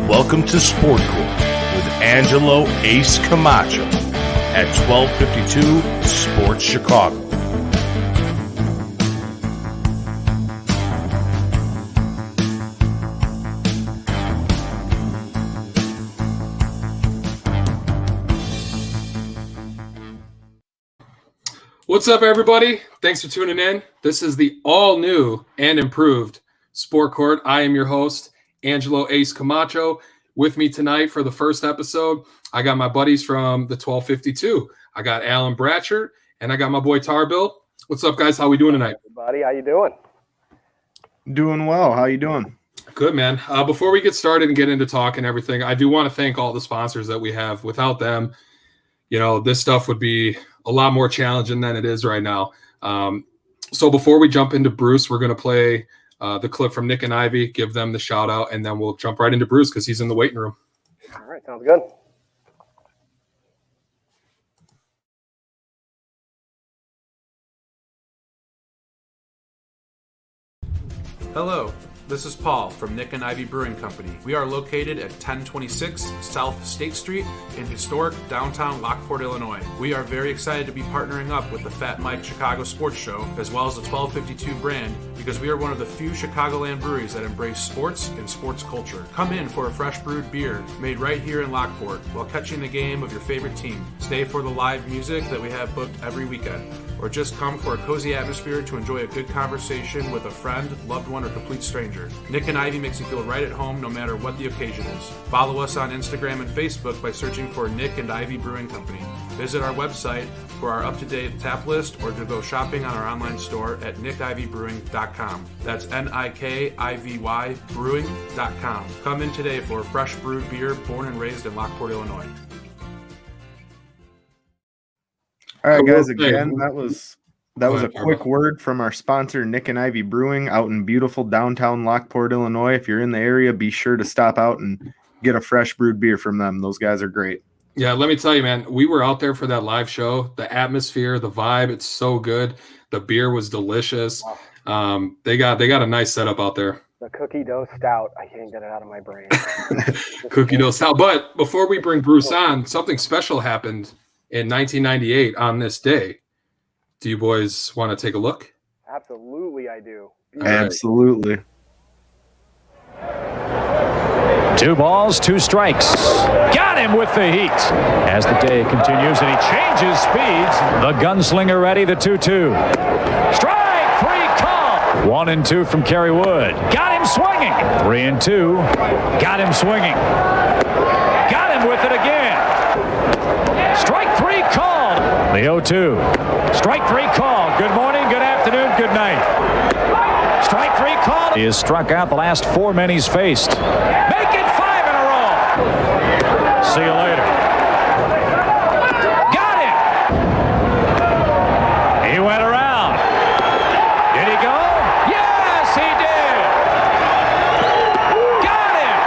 Welcome to Sport Court with Angelo Ace Camacho at 1252 Sports Chicago. What's up, everybody? Thanks for tuning in. This is the all-new and improved Sport Court. I am your host, Angelo Ace Camacho. With me tonight for the first episode, I got my buddies from the 1252. I got Alan Bratchert, and I got my boy Tarbill. What's up, guys? How we doing tonight? Buddy, how you doing? Doing well. How you doing? Good, man. Before we get started and get into talk and everything, I do want to thank all the sponsors that we have. Without them, this stuff would be a lot more challenging than it is right now. So before we jump into Bruce, we're going to play the clip from Nick and Ivy, give them the shout out, and then we'll jump right into Bruce because he's in the waiting room. All right, sounds good. Hello, this is Paul from Nick and Ivy Brewing Company. We are located at 1026 South State Street in historic downtown Lockport, Illinois. We are very excited to be partnering up with the Fat Mike Chicago Sports Show as well as the 1252 brand because we are one of the few Chicagoland breweries that embrace sports and sports culture. Come in for a fresh brewed beer made right here in Lockport while catching the game of your favorite team. Stay for the live music that we have booked every weekend. Or just come for a cozy atmosphere to enjoy a good conversation with a friend, loved one, or complete stranger. Nick and Ivy makes you feel right at home no matter what the occasion is. Follow us on Instagram and Facebook by searching for Nick and Ivy Brewing Company. Visit our website for our up-to-date tap list or to go shopping on our online store at nickivybrewing.com. That's Nikivy brewing.com. Come in today for a fresh brewed beer born and raised in Lockport, Illinois. All right, guys, again, that was a quick word from our sponsor, Nick and Ivy Brewing, out in beautiful downtown Lockport, Illinois. If you're in the area, be sure to stop out and get a fresh brewed beer from them. Those guys are great. Yeah, let me tell you, man, we were out there for that live show. The atmosphere, the vibe, it's so good. The beer was delicious. They got a nice setup out there. The cookie dough stout, I can't get it out of my brain. Cookie dough stout. But before we bring Bruce on, something special happened in 1998 on this day. Do you boys want to take a look? Absolutely, I do. Absolutely. 2 balls, 2 strikes. Got him with the heat. As the day continues and he changes speeds, the gunslinger ready, the 2-2. Strike, 3 call. 1-2 from Kerry Wood. Got him swinging. 3-2. Got him swinging. Got him with it again. Strike 3 called. The 0-2. Strike 3 called. Good morning, good afternoon, good night. Strike 3 called. He has struck out the last 4 men he's faced. Make it 5 in a row. See you later. Got him. He went around. Did he go? Yes, he did. Got him.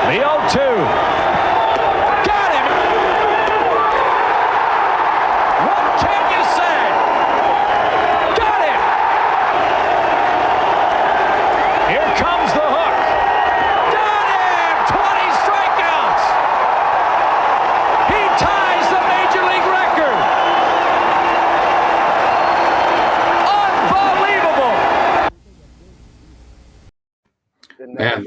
The 0-2. Man,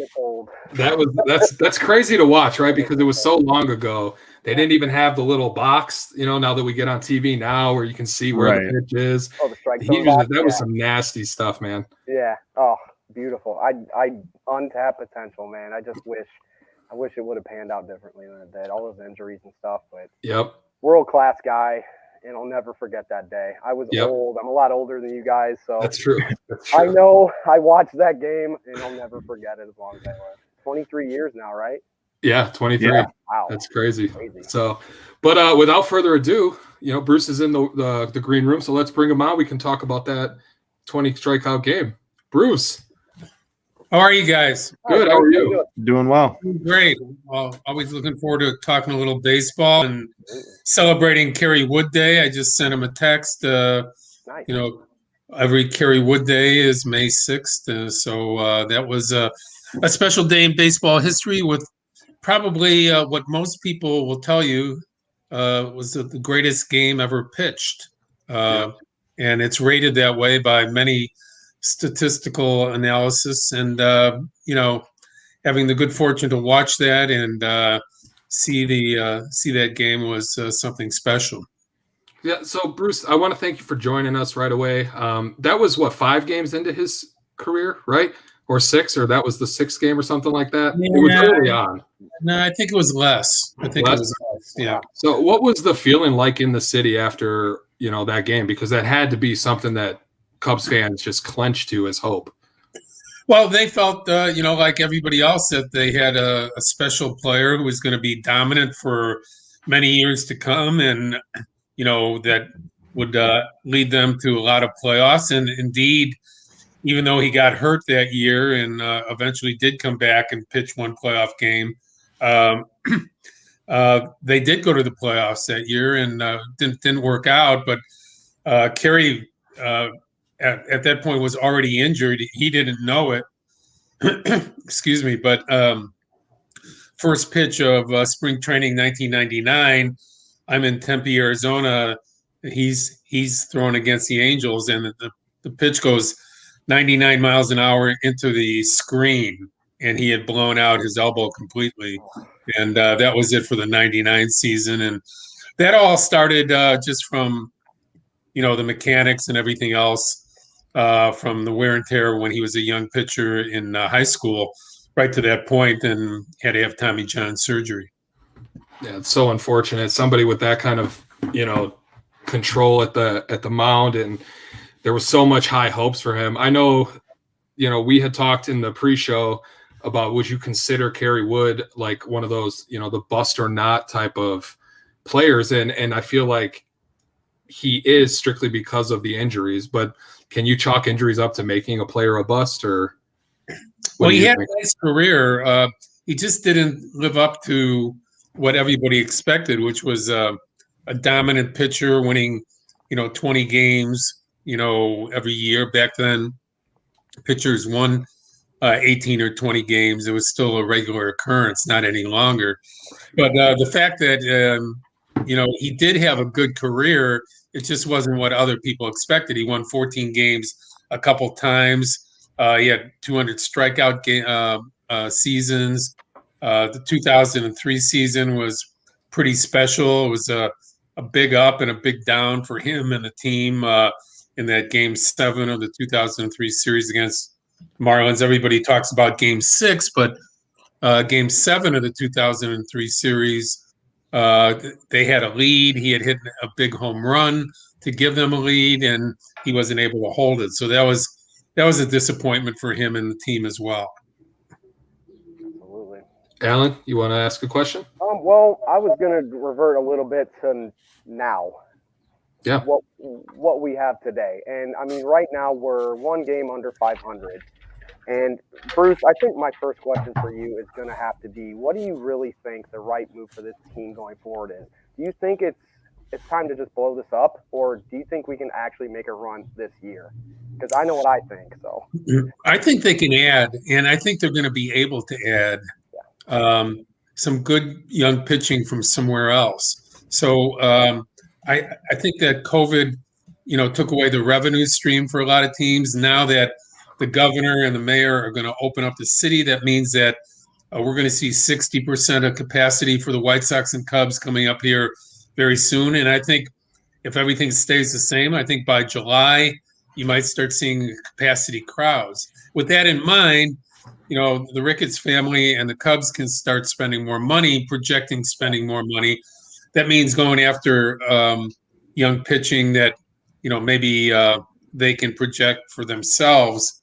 that's crazy to watch, right? Because it was so long ago. They didn't even have the little box, now that we get on TV now where you can see where the pitch is. Oh, the strike zone box, that was some nasty stuff, man. Yeah. Oh, beautiful. I untapped potential, man. I just wish it would have panned out differently than it did. All those injuries and stuff, but yep. World-class guy. And I'll never forget that day. I was old. I'm a lot older than you guys, so that's true. I know. I watched that game, and I'll never forget it as long as I live. 23 years now, right? Yeah, 23. Yeah. Wow, that's crazy. So, but without further ado, Bruce is in the green room, so let's bring him on. We can talk about that 20 strikeout game. Bruce, how are you guys? Good. How are you? Doing well. Great. Well, always looking forward to talking a little baseball and celebrating Kerry Wood Day. I just sent him a text. Nice. Every Kerry Wood Day is May 6th. So that was a special day in baseball history with probably what most people will tell you was the greatest game ever pitched. And it's rated that way by many statistical analysis. And, having the good fortune to watch that and see that game was something special. Yeah. So, Bruce, I want to thank you for joining us right away. That was, 5 games into his career, right? Or 6, or that was the 6th game or something like that? Yeah. It was early on. No, I think it was less. It was less, yeah. So what was the feeling like in the city after, that game? Because that had to be something that Cubs fans just clenched to as hope. Well, they felt, like everybody else, that they had a special player who was going to be dominant for many years to come, and, that would lead them to a lot of playoffs. And indeed, even though he got hurt that year and eventually did come back and pitch one playoff game, they did go to the playoffs that year and didn't work out. But Kerry, at that point, was already injured. He didn't know it. Excuse me. But first pitch of spring training 1999, I'm in Tempe, Arizona. He's thrown against the Angels, and the pitch goes 99 miles an hour into the screen, and he had blown out his elbow completely. And that was it for the 99 season. And that all started just from, the mechanics and everything else, from the wear and tear when he was a young pitcher in high school, right to that point, and had to have Tommy John surgery. Yeah, it's so unfortunate. Somebody with that kind of, control at the mound, and there was so much high hopes for him. I know, we had talked in the pre-show about, would you consider Kerry Wood like one of those, the bust or not type of players? And I feel like he is, strictly because of the injuries. But can you chalk injuries up to making a player a bust? Or well, he had a nice career. He just didn't live up to what everybody expected, which was a dominant pitcher winning, 20 games, every year. Back then, pitchers won 18 or 20 games. It was still a regular occurrence, not any longer. But the fact that, he did have a good career, it just wasn't what other people expected. He won 14 games a couple times. He had 200 strikeout seasons. The 2003 season was pretty special. It was a big up and a big down for him and the team in that Game 7 of the 2003 series against Marlins. Everybody talks about Game 6, but Game 7 of the 2003 series, they had a lead. He had hit a big home run to give them a lead, and he wasn't able to hold it. So that was a disappointment for him and the team as well. Absolutely. Alan, you want to ask a question? Well, I was going to revert a little bit to now. Yeah. What we have today. And I mean, right now we're one game under 500. And Bruce, I think my first question for you is going to have to be, what do you really think the right move for this team going forward is? Do you think it's time to just blow this up, or do you think we can actually make a run this year? Because I know what I think. So I think they can add, and I think they're going to be able to add some good young pitching from somewhere else. So I think that COVID, took away the revenue stream for a lot of teams. Now that the governor and the mayor are going to open up the city, that means that we're going to see 60% of capacity for the White Sox and Cubs coming up here very soon. And I think if everything stays the same, I think by July, you might start seeing capacity crowds. With that in mind, the Ricketts family and the Cubs can start spending more money, projecting spending more money. That means going after young pitching that, maybe they can project for themselves,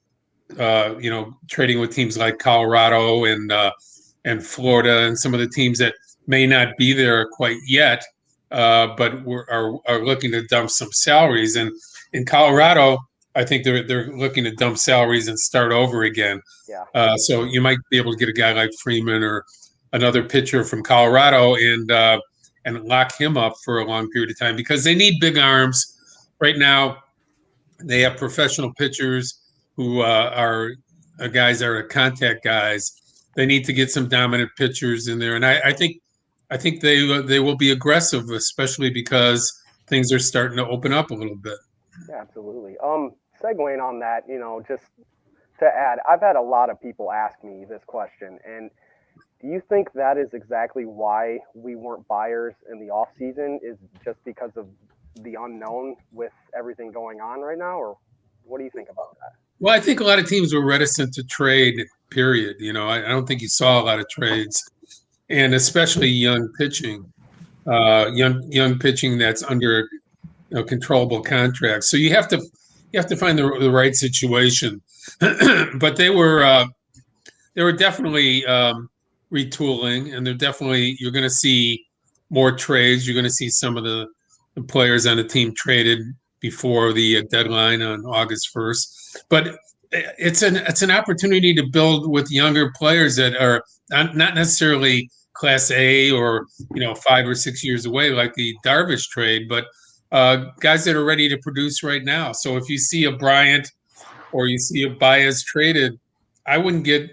trading with teams like Colorado and Florida and some of the teams that may not be there quite yet, but are looking to dump some salaries. And in Colorado, I think they're looking to dump salaries and start over again. Yeah. So you might be able to get a guy like Freeman or another pitcher from Colorado and lock him up for a long period of time, because they need big arms. Right now, they have professional pitchers who are guys that are contact guys. they need to get some dominant pitchers in there, and I think they will be aggressive, especially because things are starting to open up a little bit. Yeah, absolutely. Segueing on that, just to add, I've had a lot of people ask me this question, and do you think that is exactly why we weren't buyers in the off season? Is just because of the unknown with everything going on right now, or what do you think about that? Well, I think a lot of teams were reticent to trade, period. I don't think you saw a lot of trades, and especially young pitching, young pitching that's under controllable contracts. So you have to find the right situation. But they were definitely retooling, and you're going to see more trades. You're going to see some of the players on the team traded before the deadline on August 1st. But it's an opportunity to build with younger players that are not necessarily Class A or 5 or 6 years away like the Darvish trade, but guys that are ready to produce right now. So if you see a Bryant or you see a Baez traded, I wouldn't get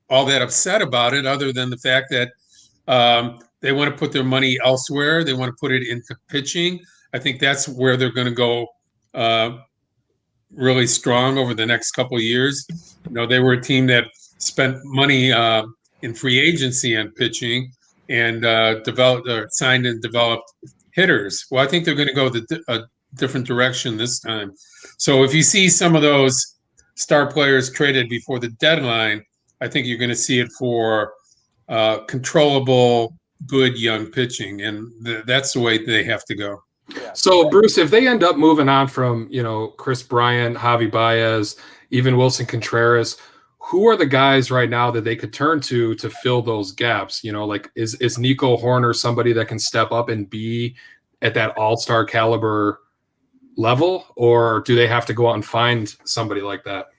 all that upset about it, other than the fact that they want to put their money elsewhere. They want to put it into pitching. I think that's where they're going to go really strong over the next couple of years. They were a team that spent money in free agency on pitching and signed and developed hitters. Well, I think they're going to go a different direction this time. So if you see some of those star players traded before the deadline, I think you're going to see it for controllable, good young pitching, and that's the way they have to go. So, Bruce, if they end up moving on from, Chris Bryant, Javi Baez, even Wilson Contreras, who are the guys right now that they could turn to fill those gaps? Like is Nico Horner somebody that can step up and be at that all-star caliber level, or do they have to go out and find somebody like that?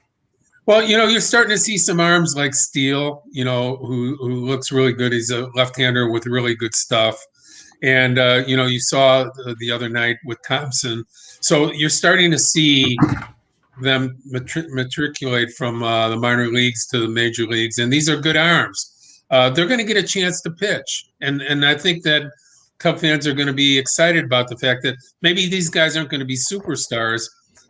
Well, you're starting to see some arms like Steele, who looks really good. He's a left-hander with really good stuff. And, you saw the other night with Thompson. So you're starting to see them matriculate from the minor leagues to the major leagues. And these are good arms. They're going to get a chance to pitch. And I think that Cub fans are going to be excited about the fact that maybe these guys aren't going to be superstars,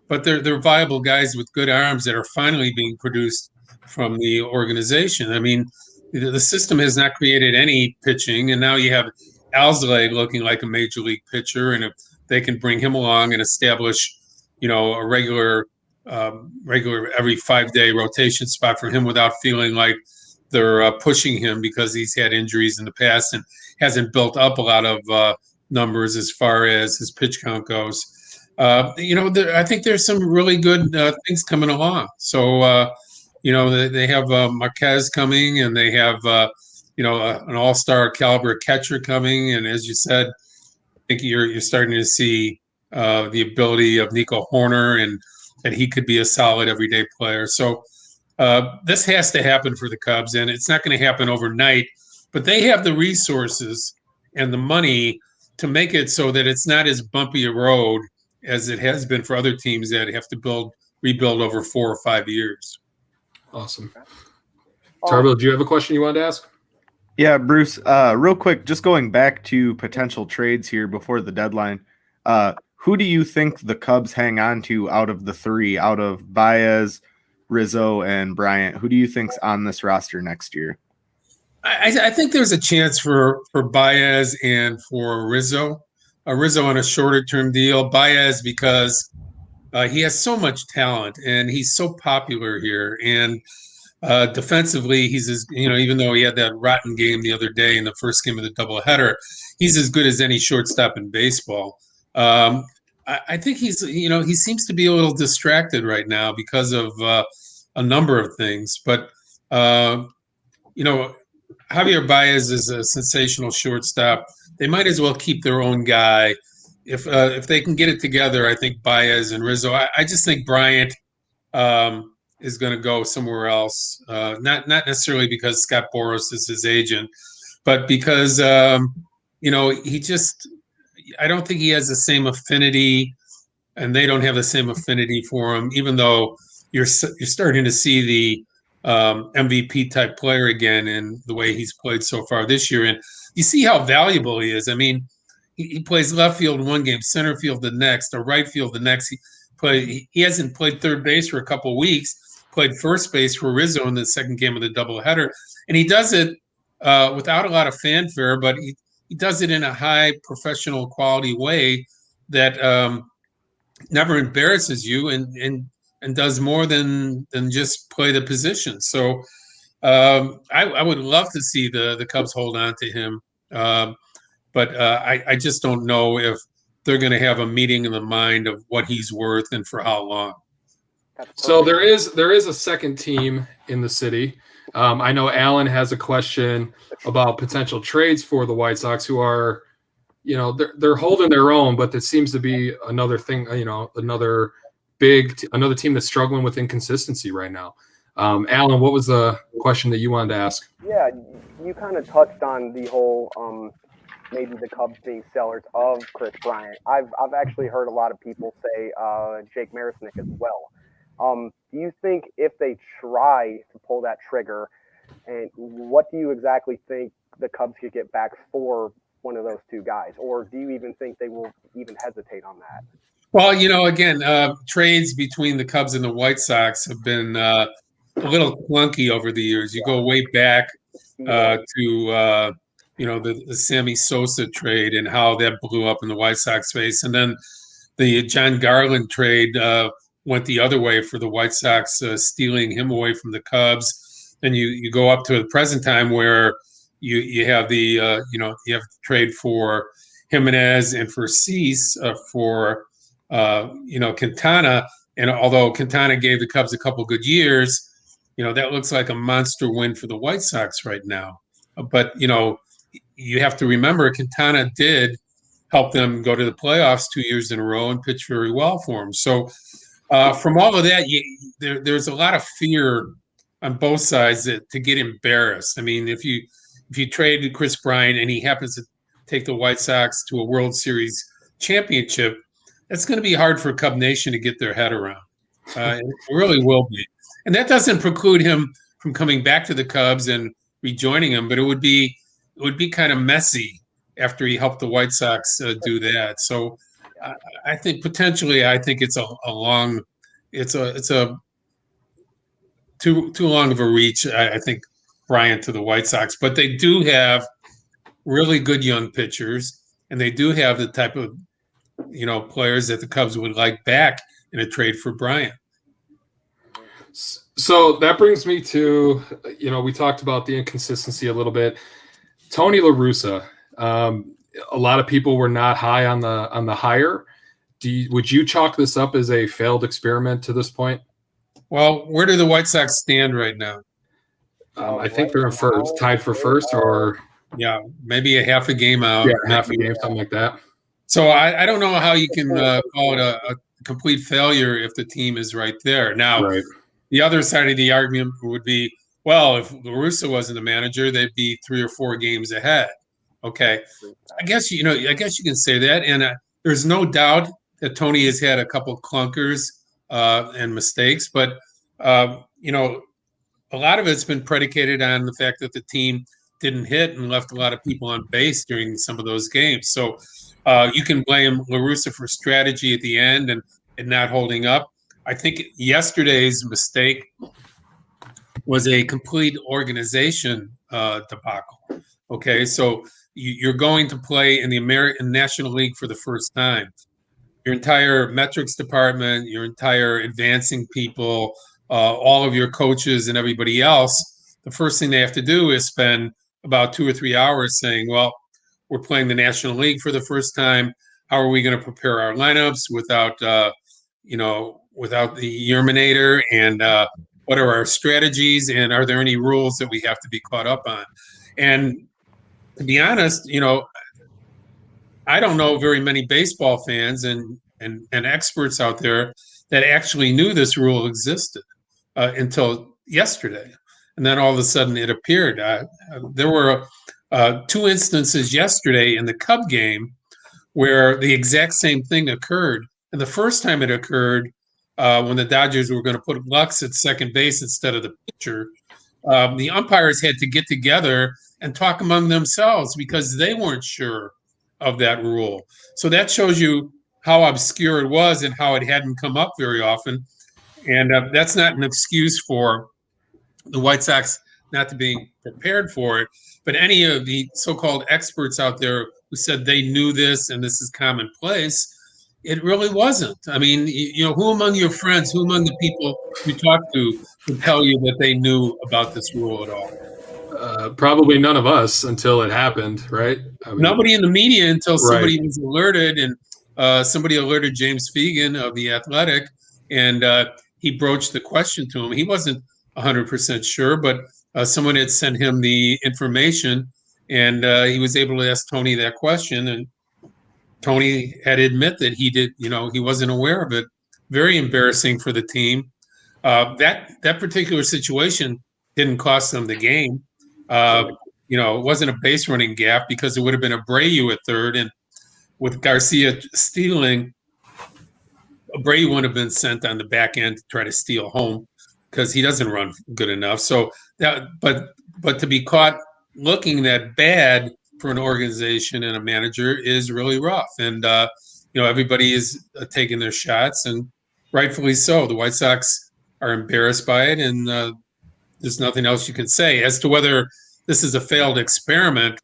but they're viable guys with good arms that are finally being produced from the organization. I mean, the system has not created any pitching, and now you have Alzolay looking like a major league pitcher, and if they can bring him along and establish, a regular every 5-day rotation spot for him without feeling like they're pushing him because he's had injuries in the past and hasn't built up a lot of numbers as far as his pitch count goes. I think there's some really good things coming along. So, they have Marquez coming, and they have, an all-star caliber catcher coming. And as you said, I think you're starting to see the ability of Nico Horner, and that he could be a solid everyday player. So this has to happen for the Cubs, and it's not going to happen overnight, but they have the resources and the money to make it so that it's not as bumpy a road as it has been for other teams that have to rebuild over 4 or 5 years. Awesome. Tarbo, do you have a question you wanted to ask? Yeah, Bruce, real quick, just going back to potential trades here before the deadline, who do you think the Cubs hang on to out of the three, out of Baez, Rizzo, and Bryant? Who do you think's on this roster next year? I think there's a chance for Baez and for Rizzo. Rizzo on a shorter-term deal. Baez because he has so much talent, and he's so popular here. And defensively, he's even though he had that rotten game the other day in the first game of the doubleheader, he's as good as any shortstop in baseball. I think he seems to be a little distracted right now because of a number of things. But Javier Baez is a sensational shortstop. They might as well keep their own guy. If they can get it together, I think Baez and Rizzo. I just think Bryant is going to go somewhere else. Not necessarily because Scott Boras is his agent, but because he just. I don't think he has the same affinity, and they don't have the same affinity for him. Even though you're starting to see MVP type player again in the way he's played so far this year. And you see how valuable he is. I mean, he plays left field one game, center field the next, or right field the next. He hasn't played third base for a couple of weeks, played first base for Rizzo in the second game of the doubleheader. And he does it without a lot of fanfare, but he does it in a high professional quality way that never embarrasses you and does more than just play the position. So I would love to see the Cubs hold on to him. But I just don't know if they're going to have a meeting in the mind of what he's worth and for how long. So there is a second team in the city. I know Alan has a question about potential trades for the White Sox, who are, they're holding their own, but there seems to be another thing, another team that's struggling with inconsistency right now. Alan, what was the question that you wanted to ask? Yeah, you kind of touched on the whole maybe the Cubs being sellers of Chris Bryant. I've actually heard a lot of people say Jake Marisnick as well. Do you think if they try to pull that trigger, and what do you exactly think the Cubs could get back for one of those two guys? Or do you even think they will even hesitate on that? Well, again, trades between the Cubs and the White Sox have been a little clunky over the years. You go way back to the Sammy Sosa trade and how that blew up in the White Sox face. And then the John Garland trade went the other way for the White Sox, stealing him away from the Cubs. Then you go up to the present time where you have you have to trade for Jimenez and for Cease for Quintana. And although Quintana gave the Cubs a couple good years, that looks like a monster win for the White Sox right now. But you have to remember Quintana did help them go to the playoffs 2 years in a row and pitch very well for them. So from all of that, there's a lot of fear on both sides to get embarrassed. I mean, if you trade Chris Bryant and he happens to take the White Sox to a World Series championship, that's going to be hard for Cub Nation to get their head around. It really will be. And that doesn't preclude him from coming back to the Cubs and rejoining them, but it would be kind of messy after he helped the White Sox do that. So I think potentially, it's too long of a reach. I think Bryant to the White Sox, but they do have really good young pitchers, and they do have the type of players that the Cubs would like back in a trade for Bryant. So that brings me to, we talked about the inconsistency a little bit. Tony La Russa, a lot of people were not high on the hire. Would you chalk this up as a failed experiment to this point? Well, where do the White Sox stand right now? I think they're in first, tied for first, or maybe a half a game out. Half a game, something like that. So I don't know how you can call it a complete failure if the team is right there. Now, right. The other side of the argument would be, well, if La Russa wasn't the manager, they'd be 3 or 4 games ahead. Okay, I guess you can say that, and there's no doubt that Tony has had a couple clunkers and mistakes, but a lot of it's been predicated on the fact that the team didn't hit and left a lot of people on base during some of those games. So you can blame La Russa for strategy at the end and not holding up. I think yesterday's mistake was a complete organization debacle. Okay, so you're going to play in the American National League for the first time. Your entire metrics department, your entire advancing people, all of your coaches and everybody else, the first thing they have to do is spend about 2 or 3 hours saying, well, we're playing the National League for the first time. How are we going to prepare our lineups without the Yerminator, and what are our strategies, and are there any rules that we have to be caught up on? And to be honest, I don't know very many baseball fans and experts out there that actually knew this rule existed until yesterday. And then all of a sudden it appeared. There were 2 instances yesterday in the Cub game where the exact same thing occurred. And the first time it occurred, when the Dodgers were going to put Lux at second base instead of the pitcher, the umpires had to get together and talk among themselves because they weren't sure of that rule. So that shows you how obscure it was and how it hadn't come up very often. And that's not an excuse for the White Sox not to be prepared for it. But any of the so-called experts out there who said they knew this and this is commonplace, it really wasn't. I mean, who among your friends, who among the people you talk to would tell you that they knew about this rule at all? Probably none of us until it happened, right? I mean, nobody in the media until somebody was alerted, and somebody alerted James Fegan of The Athletic, and he broached the question to him. He wasn't 100% sure, but someone had sent him the information, and he was able to ask Tony that question, and Tony had to admit that he wasn't aware of it. Very embarrassing for the team. That particular situation didn't cost them the game. It wasn't a base running gap because it would have been Abreu at third, and with Garcia stealing, Abreu would have been sent on the back end to try to steal home because he doesn't run good enough. So but to be caught looking that bad for an organization and a manager is really rough. And everybody is taking their shots, and rightfully so. The White Sox are embarrassed by it, and there's nothing else you can say. As to whether this is a failed experiment,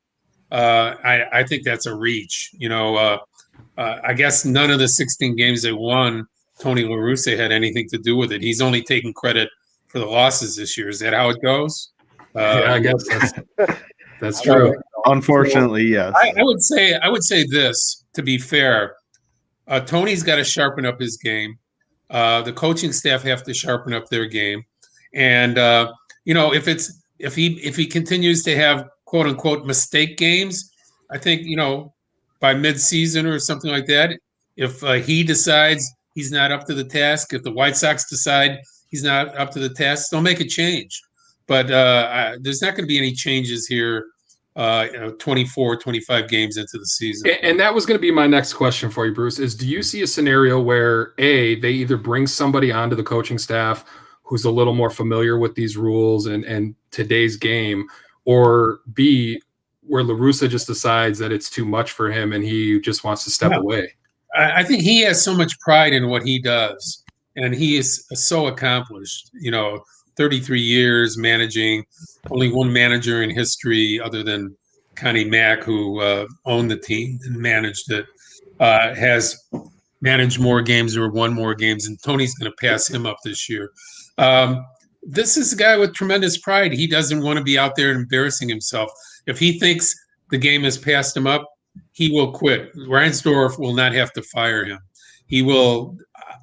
I think that's a reach. I guess none of the 16 games they won, Tony La Russa had anything to do with it. He's only taking credit for the losses this year. Is that how it goes? Yeah, I guess that's true. Unfortunately, yes. I would say this, to be fair. Tony's got to sharpen up his game. The coaching staff have to sharpen up their game. And if he continues to have quote unquote mistake games, I think by mid-season or something like that, if he decides he's not up to the task, if the White Sox decide he's not up to the task, they'll make a change. But there's not going to be any changes here 24, 25 games into the season. And that was going to be my next question for you, Bruce, is do you see a scenario where they either bring somebody onto the coaching staff who's a little more familiar with these rules and today's game, or B, where La Russa just decides that it's too much for him and he just wants to step away? I think he has so much pride in what he does, and he is so accomplished. 33 years managing, only one manager in history other than Connie Mack, who owned the team and managed it, has managed more games or won more games, and Tony's going to pass him up this year. This is a guy with tremendous pride. He doesn't want to be out there embarrassing himself. If he thinks the game has passed him up, he will quit. Reinsdorf will not have to fire him. He will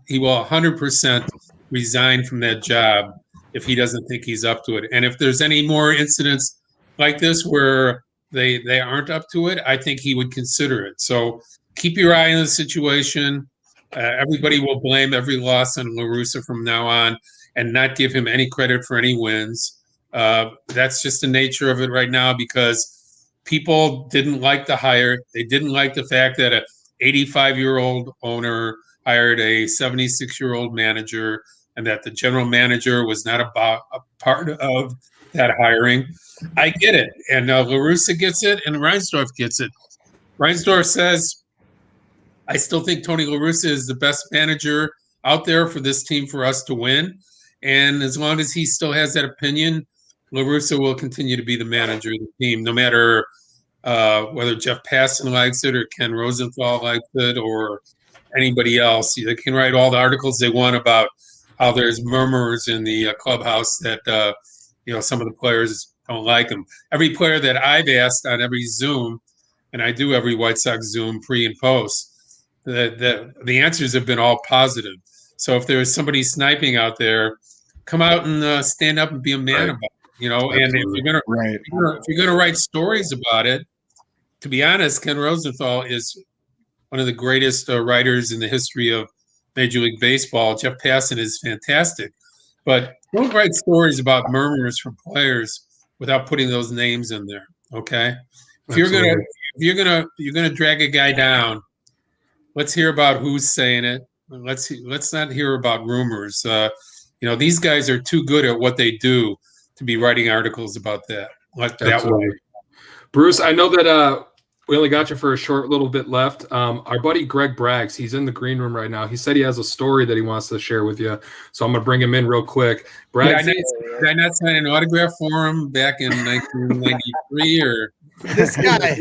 100% resign from that job if he doesn't think he's up to it. And if there's any more incidents like this where they aren't up to it, I think he would consider it. So keep your eye on the situation. Everybody will blame every loss on La Russa from now on and not give him any credit for any wins. That's just the nature of it right now because people didn't like the hire. They didn't like the fact that an 85-year-old owner hired a 76-year-old manager and that the general manager was not a part of that hiring. I get it. And La Russa gets it and Reinsdorf gets it. Reinsdorf says, I still think Tony La Russa is the best manager out there for this team for us to win. And as long as he still has that opinion, La Russa will continue to be the manager of the team, no matter whether Jeff Passan likes it or Ken Rosenthal likes it or anybody else. They can write all the articles they want about how there's murmurs in the clubhouse that some of the players don't like him. Every player that I've asked on every Zoom, and I do every White Sox Zoom pre and post, the answers have been all positive. So if there's somebody sniping out there, come out and stand up and be a man about it. And if you're gonna write stories about it, to be honest, Ken Rosenthal is one of the greatest writers in the history of Major League Baseball. Jeff Passan is fantastic, but don't write stories about murmurs from players without putting those names in there. Okay, if you're gonna drag a guy down, let's hear about who's saying it. let's not hear about rumors. These guys are too good at what they do to be writing articles about that. That way. Bruce, I know that we only got you for a short little bit left. Our buddy Greg Braggs, he's in the green room right now. He said he has a story that he wants to share with you, so I'm gonna bring him in real quick. Braggs, did I not sign an autograph for him back in 1993? Or this guy,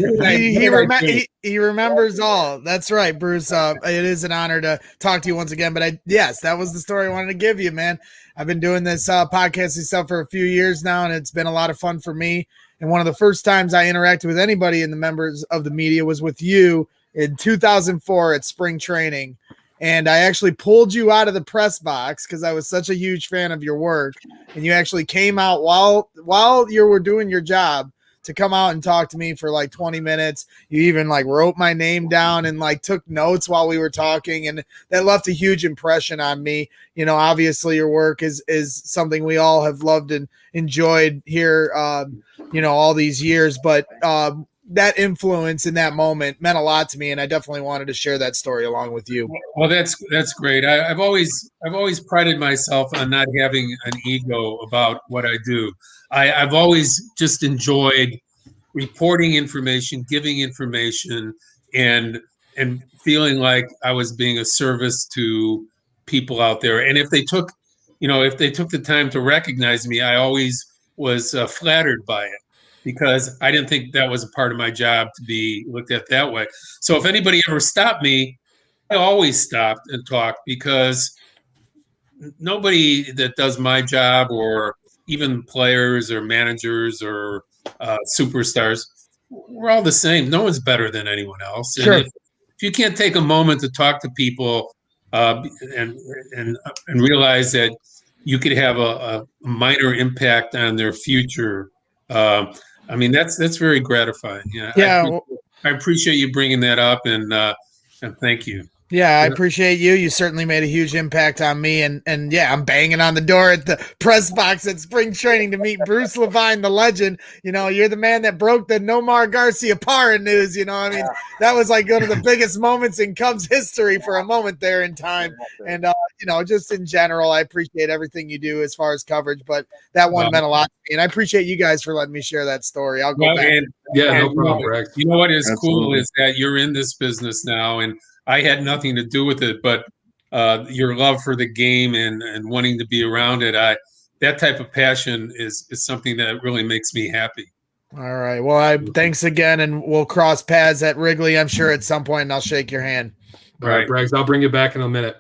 he remembers all. That's right, Bruce. It is an honor to talk to you once again. But yes, that was the story I wanted to give you, man. I've been doing this podcasting stuff for a few years now, and it's been a lot of fun for me. And one of the first times I interacted with anybody in the members of the media was with you in 2004 at spring training. And I actually pulled you out of the press box because I was such a huge fan of your work. And you actually came out while you were doing your job to come out and talk to me for like 20 minutes. You even like wrote my name down and like took notes while we were talking. And that left a huge impression on me. Obviously your work is something we all have loved and enjoyed here, all these years. But that influence in that moment meant a lot to me. And I definitely wanted to share that story along with you. Well, that's great. I've always prided myself on not having an ego about what I do. I've always just enjoyed reporting information, giving information, and feeling like I was being a service to people out there. And if they took the time to recognize me, I always was flattered by it, because I didn't think that was a part of my job to be looked at that way. So if anybody ever stopped me, I always stopped and talked, because nobody that does my job, or even players or managers or superstars, we're all the same. No one's better than anyone else. Sure. And if you can't take a moment to talk to people and realize that you could have a minor impact on their future, that's very gratifying. Yeah. I appreciate you bringing that up, and thank you. Yeah, I appreciate you. You certainly made a huge impact on me. And yeah, I'm banging on the door at the press box at spring training to meet Bruce Levine, the legend. You're the man that broke the Nomar Garciaparra news. That was like one of the biggest moments in Cubs history for a moment there in time. And, just in general, I appreciate everything you do as far as coverage. But that one meant a lot to me. And I appreciate you guys for letting me share that story. I'll go back. No problem, Greg. You know what is cool is that you're in this business now, and I had nothing to do with it, but your love for the game and wanting to be around it, that type of passion is something that really makes me happy. All right. Well, thanks again, and we'll cross paths at Wrigley, I'm sure, at some point, and I'll shake your hand. All right, Braggs, I'll bring you back in a minute.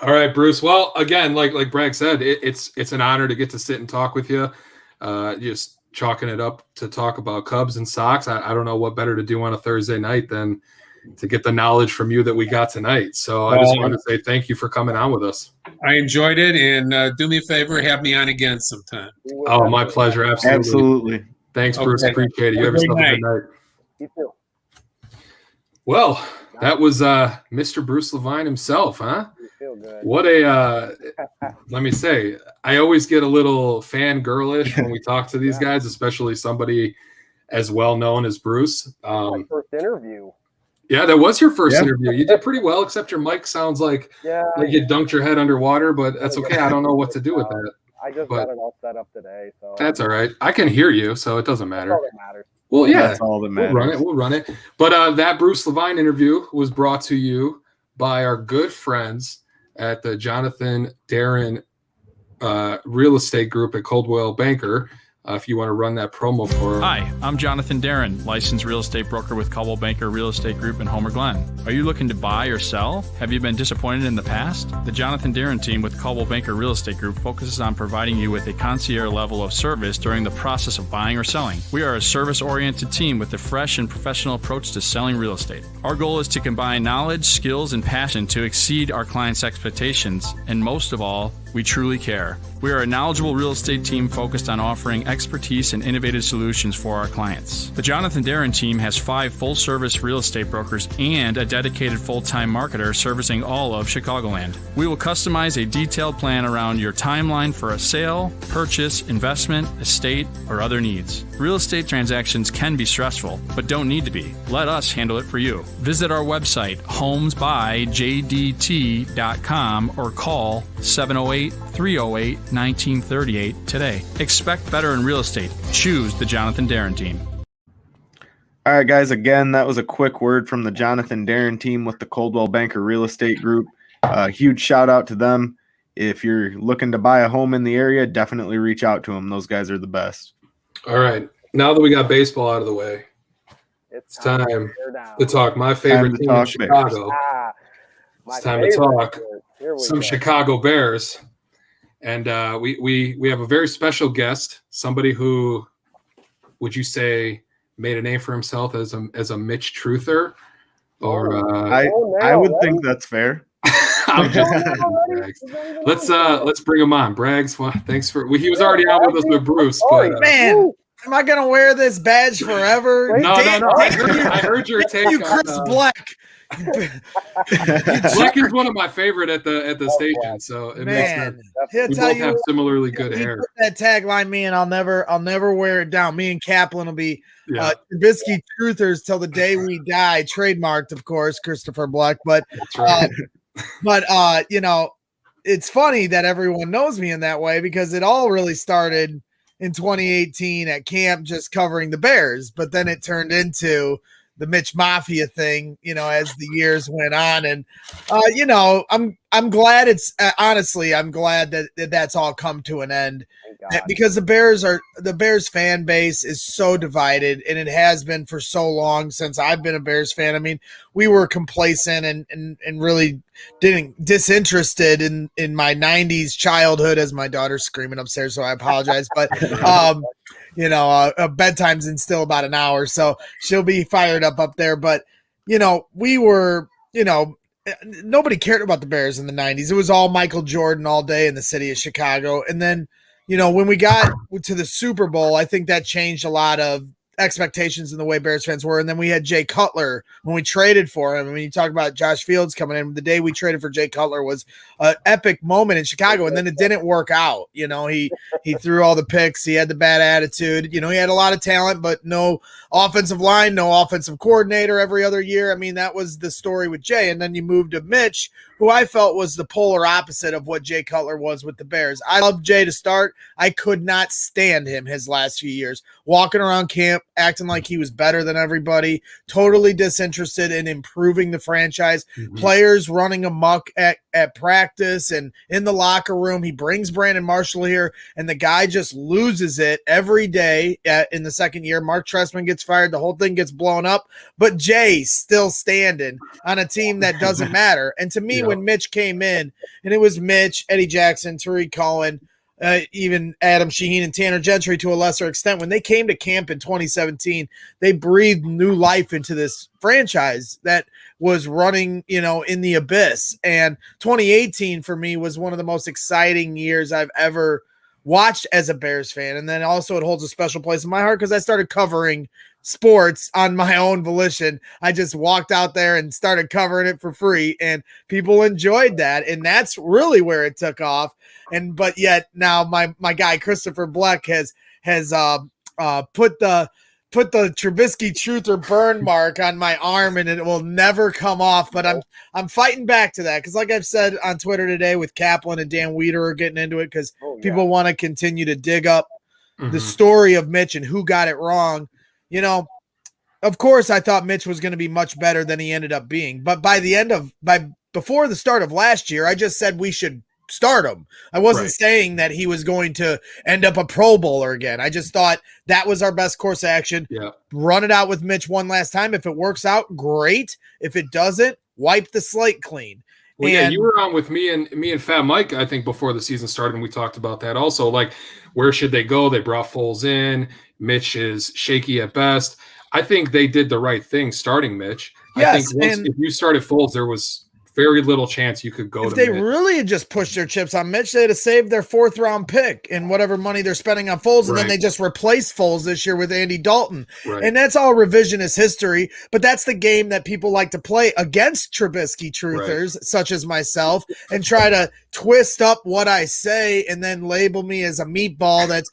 All right, Bruce. Well, again, like Bragg said, it's an honor to get to sit and talk with you. Just chalking it up to talk about Cubs and Sox. I don't know what better to do on a Thursday night than to get the knowledge from you that we got tonight. So I just want to say thank you for coming on with us. I enjoyed it, and do me a favor, have me on again sometime. Oh, my pleasure. Absolutely. Thanks, Bruce. Okay. Appreciate it. You have yourself a good night. You too. Well, that was Mr. Bruce Levine himself, huh? You feel good. What let me say, I always get a little fangirlish when we talk to these guys, especially somebody as well known as Bruce. My first interview. Yeah, that was your first interview. You did pretty well, except your mic sounds like you dunked your head underwater, but that's okay. I don't know what to do with that. I just got it all set up today. So that's all right. I can hear you, so it doesn't matter. That's all that matters. Well, yeah, that's all that matters. We'll run it. But that Bruce Levine interview was brought to you by our good friends at the Jonathan Darren Real Estate Group at Coldwell Banker. If you want to run that promo for them. Hi, I'm Jonathan Darren, licensed real estate broker with Coldwell Banker Real Estate Group in Homer Glen. Are you looking to buy or sell? Have you been disappointed in the past? The Jonathan Darren team with Coldwell Banker Real Estate Group focuses on providing you with a concierge level of service during the process of buying or selling. We are a service-oriented team with a fresh and professional approach to selling real estate. Our goal is to combine knowledge, skills, and passion to exceed our clients' expectations, and most of all, we We truly care. We are a knowledgeable real estate team focused on offering expertise and innovative solutions for our clients. The Jonathan Darren team has 5 full-service real estate brokers and a dedicated full-time marketer servicing all of Chicagoland. We will customize a detailed plan around your timeline for a sale, purchase, investment, estate, or other needs. Real estate transactions can be stressful, but don't need to be. Let us handle it for you. Visit our website, homesbyjdt.com, or call 708-308-1938 today. Expect better in real estate. Choose the Jonathan Darren team. All right, guys, again, that was a quick word from the Jonathan Darren team with the Coldwell Banker Real Estate Group. Huge shout out to them. If you're looking to buy a home in the area, definitely reach out to them. Those guys are the best. All right. Now that we got baseball out of the way, it's time to talk my favorite team in Chicago. It's time to talk some Chicago Bears. And we have a very special guest, somebody who, would you say, made a name for himself as a Mitch truther? Or I would think that's fair. I'm just let's bring him on. Braggs, well, thanks for he was already out with us with Bruce. But, man, am I gonna wear this badge forever? No. I heard your take you, on Chris Black. Black is one of my favorite at the station, so it makes sense. We both have similarly good hair. Put that tagline, me, and I'll never wear it down. Me and Kaplan will be Trubisky truthers till the day we die. Trademarked, of course, Christopher Black. But that's right. You know, it's funny that everyone knows me in that way because it all really started in 2018 at camp, just covering the Bears. But then it turned into the Mitch Mafia thing, you know, as the years went on. And, you know, I'm glad honestly, I'm glad that that's all come to an end because the Bears fan base is so divided, and it has been for so long since I've been a Bears fan. I mean, we were complacent and really disinterested in my 90s childhood, as my daughter's screaming upstairs, so I apologize. But, you know, bedtime's in still about an hour, so she'll be fired up there. But, you know, we were, you know, nobody cared about the Bears in the 90s. It was all Michael Jordan all day in the city of Chicago. And then, you know, when we got to the Super Bowl, I think that changed a lot of expectations in the way Bears fans were. And then we had Jay Cutler when we traded for him. I mean, you talk about Josh Fields coming in. The day we traded for Jay Cutler was an epic moment in Chicago, and then it didn't work out. You know, he threw all the picks. He had the bad attitude. You know, he had a lot of talent, but no offensive line, no offensive coordinator every other year. I mean, that was the story with Jay. And then you moved to Mitch, who I felt was the polar opposite of what Jay Cutler was with the Bears. I loved Jay to start. I could not stand him his last few years, walking around camp, acting like he was better than everybody, totally disinterested in improving the franchise, players running amok at practice and in the locker room. He brings Brandon Marshall here, and the guy just loses it every day in the second year. Mark Trestman gets fired. The whole thing gets blown up, but Jay's still standing on a team that doesn't matter. And to me, when Mitch came in, and it was Mitch, Eddie Jackson, Tariq Cohen, even Adam Shaheen and Tanner Gentry to a lesser extent, when they came to camp in 2017, they breathed new life into this franchise that was running, you know, in the abyss. And 2018 for me was one of the most exciting years I've ever watched as a Bears fan. And then also it holds a special place in my heart because I started covering sports on my own volition. I just walked out there and started covering it for free, and people enjoyed that. And that's really where it took off. But yet now my guy, Christopher Black, has put the Trubisky truth or burn mark on my arm, and it will never come off. But I'm fighting back to that because, like I've said on Twitter today, with Kaplan and Dan Weeder are getting into it because people want to continue to dig up the story of Mitch and who got it wrong. You know, of course, I thought Mitch was going to be much better than he ended up being. But before the start of last year, I just said we should start him. I wasn't saying that he was going to end up a Pro Bowler again. I just thought that was our best course of action. Yeah. Run it out with Mitch one last time. If it works out, great. If it doesn't, wipe the slate clean. Well, yeah, you were on with me and Fat Mike, I think, before the season started, and we talked about that also. Like, where should they go? They brought Foles in. Mitch is shaky at best. I think they did the right thing starting Mitch. Yes, I think if you started Foles, there was very little chance you could go if to they Mitch. really had just pushed their chips on Mitch, they'd have saved their 4th round pick and whatever money they're spending on Foles, and then they just replaced Foles this year with Andy Dalton. Right. And that's all revisionist history, but that's the game that people like to play against Trubisky truthers such as myself and try to twist up what I say and then label me as a meatball. That's,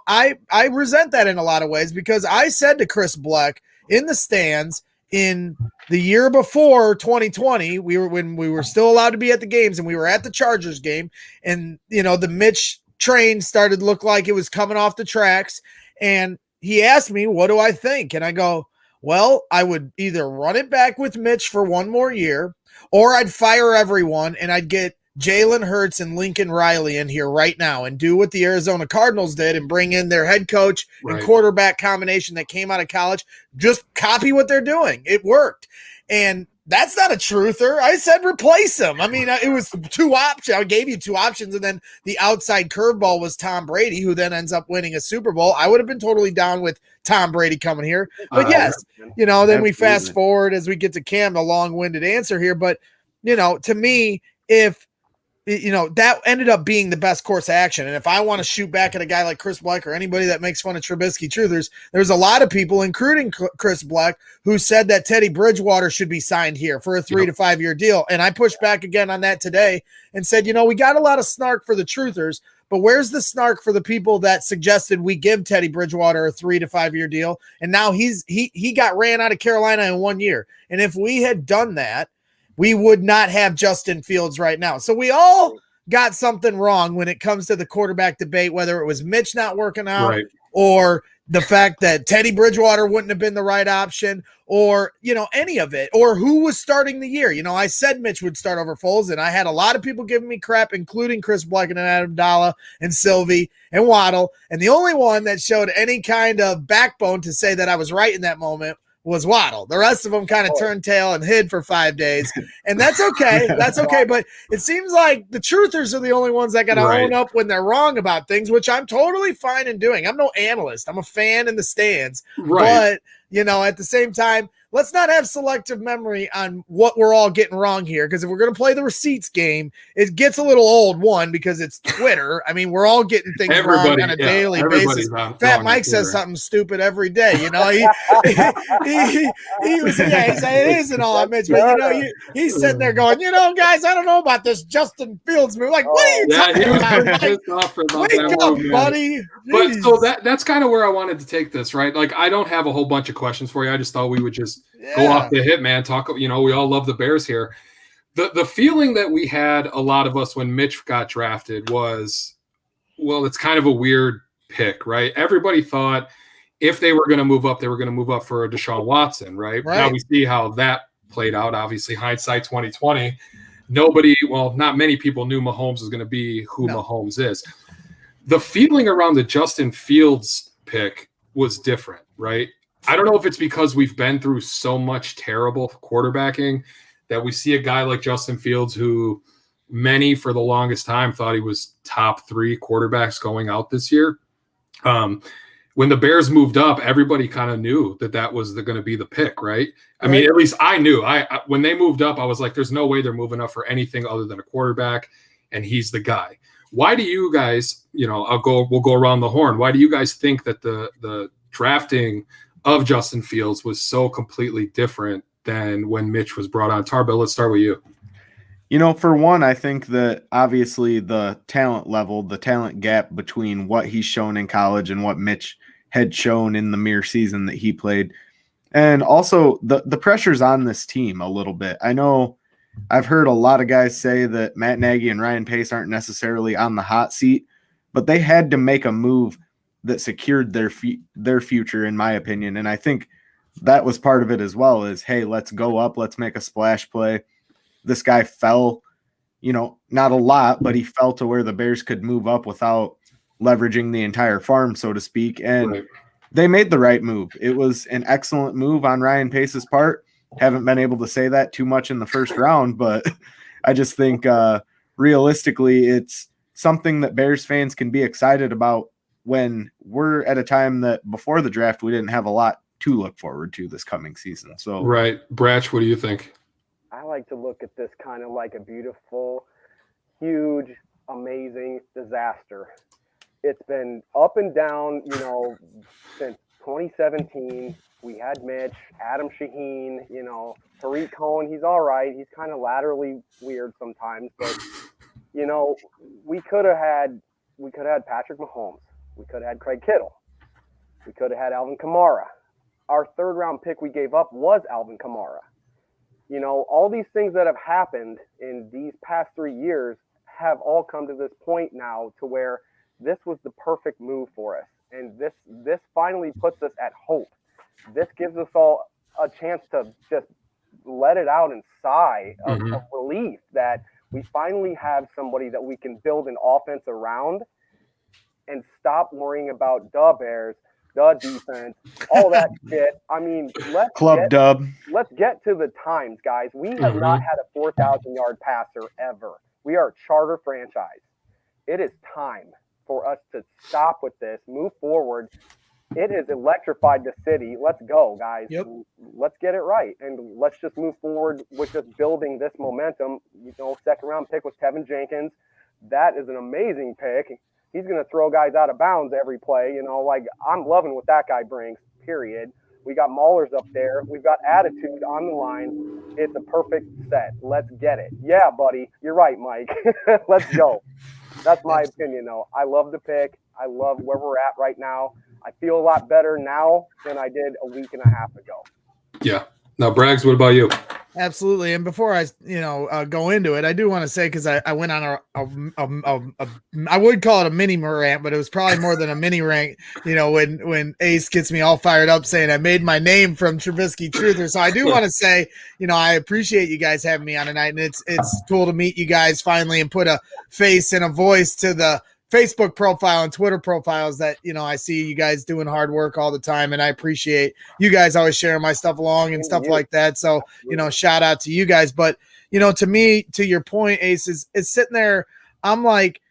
I resent that in a lot of ways, because I said to Chris Bleck in the stands in the year before 2020, when we were still allowed to be at the games, and we were at the Chargers game, and the Mitch train started to look like it was coming off the tracks, and he asked me, what do I think? And I go, well, I would either run it back with Mitch for one more year, or I'd fire everyone and I'd get Jalen Hurts and Lincoln Riley in here right now and do what the Arizona Cardinals did and bring in their head coach and quarterback combination that came out of college. Just copy what they're doing. It worked. And that's not a truther. I said replace him. I mean, it was 2 options. I gave you 2 options, and then the outside curveball was Tom Brady, who then ends up winning a Super Bowl. I would have been totally down with Tom Brady coming here. But yes, then we fast forward as we get to Cam, a long-winded answer here. But, to me, if that ended up being the best course of action. And if I want to shoot back at a guy like Chris Bleck or anybody that makes fun of Trubisky truthers, there's a lot of people, including Chris Bleck, who said that Teddy Bridgewater should be signed here for a 3 to 5 year deal. And I pushed back again on that today and said, we got a lot of snark for the truthers, but where's the snark for the people that suggested we give Teddy Bridgewater a 3 to 5 year deal? And now he got ran out of Carolina in 1 year. And if we had done that, we would not have Justin Fields right now. So we all got something wrong when it comes to the quarterback debate, whether it was Mitch not working out or the fact that Teddy Bridgewater wouldn't have been the right option, or, any of it, or who was starting the year. I said Mitch would start over Foles, and I had a lot of people giving me crap, including Chris Bleck and Adam Dalla and Sylvie and Waddle. And the only one that showed any kind of backbone to say that I was right in that moment was Waddle. The rest of them kind of turned tail and hid for 5 days. And that's okay. That's okay. But it seems like the truthers are the only ones that got to own up when they're wrong about things, which I'm totally fine in doing. I'm no analyst. I'm a fan in the stands. But, at the same time, let's not have selective memory on what we're all getting wrong here. Because if we're going to play the receipts game, it gets a little old, because it's Twitter. I mean, we're all getting things wrong on a daily basis. Fat Mike says something stupid every day. He was, it isn't all I mentioned. But, he's sitting there going, guys, I don't know about this Justin Fields move. Like, what are you talking about? Wake up, buddy. But so that's kind of where I wanted to take this, right? Like, I don't have a whole bunch of questions for you. I just thought we would just go off the hip, man. Talk, we all love the Bears here. The feeling that we had, a lot of us, when Mitch got drafted was, well, it's kind of a weird pick, right? Everybody thought if they were going to move up, they were going to move up for a Deshaun Watson, right? Now we see how that played out. Obviously, hindsight 2020. Not many people knew Mahomes was going to be who Mahomes is. The feeling around the Justin Fields pick was different, right? I don't know if it's because we've been through so much terrible quarterbacking that we see a guy like Justin Fields, who many for the longest time thought he was top 3 quarterbacks going out this year. When the Bears moved up, everybody kind of knew that was going to be the pick, right? I mean, at least I knew. When they moved up, I was like, there's no way they're moving up for anything other than a quarterback, and he's the guy. Why do you guys, we'll go around the horn. Why do you guys think that the drafting of Justin Fields was so completely different than when Mitch was brought on? Tarbo, let's start with you. For one, I think that obviously the talent level, the talent gap between what he's shown in college and what Mitch had shown in the mere season that he played, and also the pressure's on this team a little bit. I know I've heard a lot of guys say that Matt Nagy and Ryan Pace aren't necessarily on the hot seat, but they had to make a move that secured their future, in my opinion. And I think that was part of it as well, is, hey, let's go up, let's make a splash play. This guy fell, not a lot, but he fell to where the Bears could move up without leveraging the entire farm, so to speak. And they made the right move. It was an excellent move on Ryan Pace's part. Haven't been able to say that too much in the first round, but I just think realistically, it's something that Bears fans can be excited about when we're at a time that before the draft, we didn't have a lot to look forward to this coming season. So, right. Bratch, what do you think? I like to look at this kind of like a beautiful, huge, amazing disaster. It's been up and down, since 2017. We had Mitch, Adam Shaheen, Tariq Cohen. He's all right. He's kind of laterally weird sometimes, but we could have had Patrick Mahomes. We could have had Craig Kittle. We could have had Alvin Kamara. Our third round pick we gave up was Alvin Kamara. All these things that have happened in these past 3 years have all come to this point now to where this was the perfect move for us. And this finally puts us at hope. This gives us all a chance to just let it out and sigh of relief that we finally have somebody that we can build an offense around and stop worrying about the Bears, the defense, all that shit. I mean, let's get to the times, guys. We have not had a 4,000-yard passer ever. We are a charter franchise. It is time for us to stop with this, move forward. It has electrified the city. Let's go, guys. Yep. Let's get it right, and let's just move forward with just building this momentum. Second-round pick was Tevin Jenkins. That is an amazing pick. He's going to throw guys out of bounds every play. I'm loving what that guy brings, period. We got Maulers up there. We've got attitude on the line. It's a perfect set. Let's get it. Yeah, buddy. You're right, Mike. Let's go. That's my opinion, though. I love the pick. I love where we're at right now. I feel a lot better now than I did a week and a half ago. Yeah. Now, Braggs, what about you? Absolutely. And before I, go into it, I do want to say, because I went on I would call it a mini rant, but it was probably more than a mini rant, when Ace gets me all fired up saying I made my name from Trubisky Truther. So I do want to say, I appreciate you guys having me on tonight, and it's cool to meet you guys finally and put a face and a voice to the Facebook profile and Twitter profiles that, I see you guys doing hard work all the time. And I appreciate you guys always sharing my stuff along and stuff like that. So, shout out to you guys. But, to me, to your point, Ace, is sitting there. I'm like,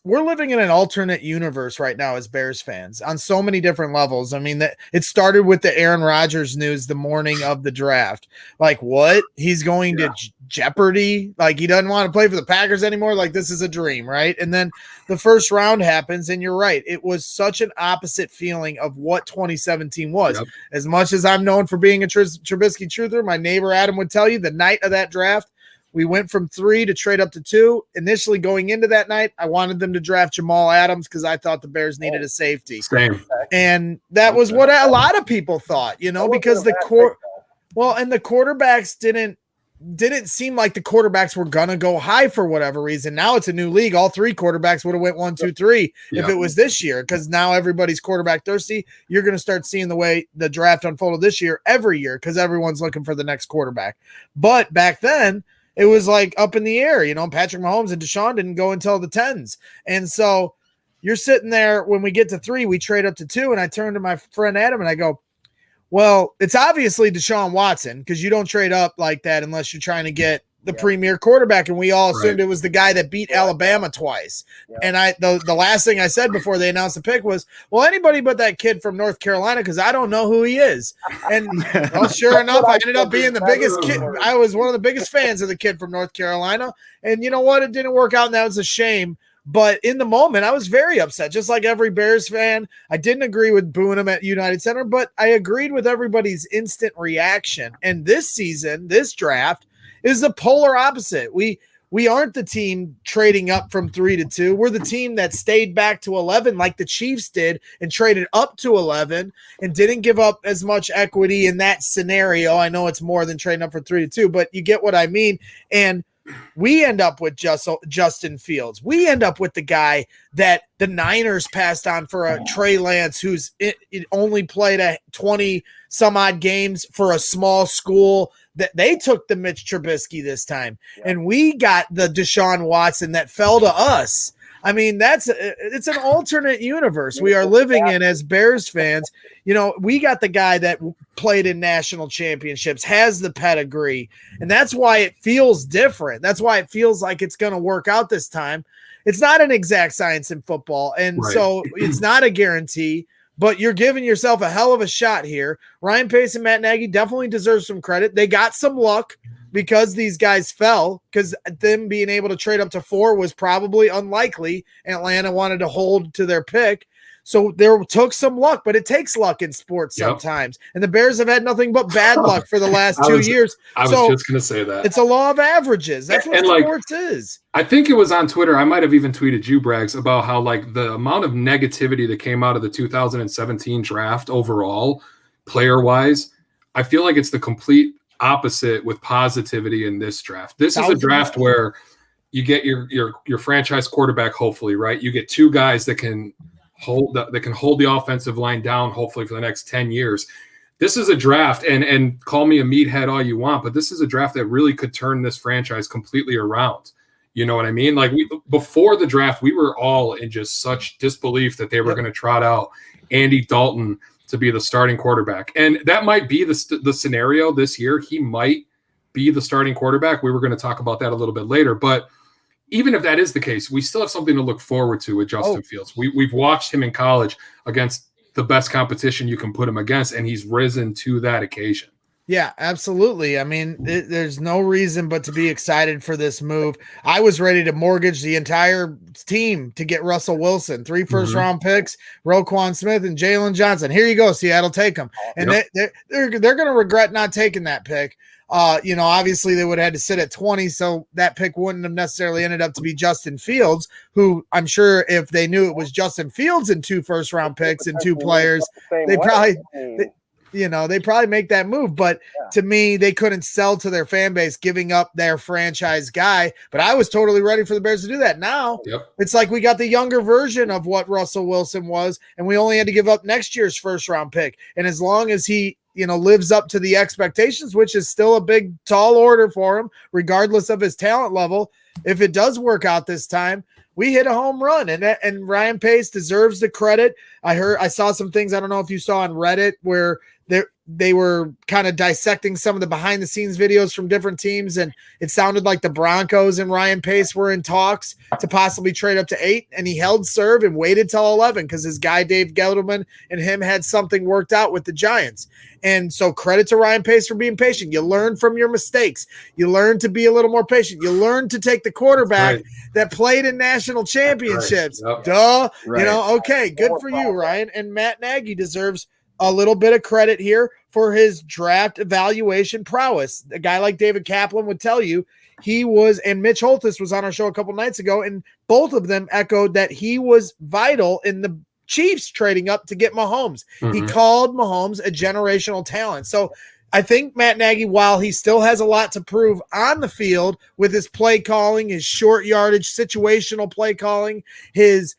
we're living in an alternate universe right now as Bears fans on so many different levels. I mean, it started with the Aaron Rodgers news the morning of the draft. Like, what? He's going to Jeopardy? Like, he doesn't want to play for the Packers anymore? Like, this is a dream, right? And then the first round happens, and you're right. It was such an opposite feeling of what 2017 was. Yep. As much as I'm known for being a Trubisky truther, my neighbor Adam would tell you the night of that draft, we went from 3 to trade up to 2. Initially going into that night, I wanted them to draft Jamal Adams because I thought the Bears needed a safety. Same. And that was what a lot of people thought, because the quarterbacks didn't seem like the quarterbacks were going to go high for whatever reason. Now it's a new league. All 3 quarterbacks would have went 1, 2, 3 if it was this year, because now everybody's quarterback thirsty. You're going to start seeing the way the draft unfolded this year every year because everyone's looking for the next quarterback. But back then, it was like up in the air, Patrick Mahomes and Deshaun didn't go until the 10s. And so you're sitting there when we get to 3, we trade up to 2. And I turn to my friend Adam and I go, well, it's obviously Deshaun Watson because you don't trade up like that unless you're trying to get the premier quarterback. And we all assumed it was the guy that beat Alabama twice. And the last thing I said before they announced the pick was, well, anybody but that kid from North Carolina, because I don't know who he is. And well, sure enough, I ended up being the biggest kid. I was one of the biggest fans of the kid from North Carolina. And you know what? It didn't work out, and that was a shame. But in the moment, I was very upset, just like every Bears fan. I didn't agree with booing him at United Center, but I agreed with everybody's instant reaction. And this season, this draft, is the polar opposite. We aren't the team trading up from 3 to 2. We're the team that stayed back to 11 like the Chiefs did and traded up to 11 and didn't give up as much equity in that scenario. I know it's more than trading up from 3 to 2, but you get what I mean. And we end up with Justin Fields. We end up with the guy that the Niners passed on for a Trey Lance, who's only played 20 some odd games for a small school. That they took the Mitch Trubisky this time, and we got the Deshaun Watson that fell to us. I mean, it's an alternate universe we are living in as Bears fans. We got the guy that played in national championships, has the pedigree, and that's why it feels different. That's why it feels like it's going to work out this time. It's not an exact science in football, and so it's not a guarantee. But you're giving yourself a hell of a shot here. Ryan Pace and Matt Nagy definitely deserve some credit. They got some luck because these guys fell, because them being able to trade up to 4 was probably unlikely. Atlanta wanted to hold to their pick. So there took some luck, but it takes luck in sports sometimes. And the Bears have had nothing but bad luck for the last 2 years. I was just going to say that. It's a law of averages. That's what sports is. I think it was on Twitter. I might have even tweeted you, Braggs, about how like the amount of negativity that came out of the 2017 draft overall, player-wise, I feel like it's the complete opposite with positivity in this draft. This is a draft where you get your franchise quarterback, hopefully, right? You get 2 guys that can hold the offensive line down, hopefully, for the next 10 years. This is a draft, and call me a meathead all you want, but this is a draft that really could turn this franchise completely around. You know what I mean? Like before the draft, we were all in just such disbelief that they were going to trot out Andy Dalton to be the starting quarterback. And that might be the scenario this year. He might be the starting quarterback. We were going to talk about that a little bit later, but even if that is the case, we still have something to look forward to with Justin Fields. We've watched him in college against the best competition you can put him against, and he's risen to that occasion. Yeah, absolutely. I mean, there's no reason but to be excited for this move. I was ready to mortgage the entire team to get Russell Wilson, 3 first-round picks, Roquan Smith, and Jalen Johnson. Here you go, Seattle, take them. And they're going to regret not taking that pick. Obviously they would have had to sit at 20, so that pick wouldn't have necessarily ended up to be Justin Fields, who I'm sure if they knew it was Justin Fields and 2 first-round picks and 2 players, they probably make that move. But to me, they couldn't sell to their fan base giving up their franchise guy. But I was totally ready for the Bears to do that. Now it's like we got the younger version of what Russell Wilson was, and we only had to give up next year's first-round pick. And as long as he lives up to the expectations, which is still a big, tall order for him, regardless of his talent level. If it does work out this time, we hit a home run, and Ryan Pace deserves the credit. I saw some things, I don't know if you saw on Reddit, where they were kind of dissecting some of the behind the scenes videos from different teams. And it sounded like the Broncos and Ryan Pace were in talks to possibly trade up to 8. And he held serve and waited till 11 because his guy, Dave Gettleman, and him had something worked out with the Giants. And so credit to Ryan Pace for being patient. You learn from your mistakes. You learn to be a little more patient. You learn to take the quarterback that played in national championships. Duh. Okay, good for you, Ryan. And Matt Nagy deserves a little bit of credit here for his draft evaluation prowess. A guy like David Kaplan would tell you he was, and Mitch Holthus was on our show a couple nights ago, and both of them echoed that he was vital in the Chiefs trading up to get Mahomes. He called Mahomes a generational talent. So I think Matt Nagy, while he still has a lot to prove on the field with his play calling, his short yardage, situational play calling, his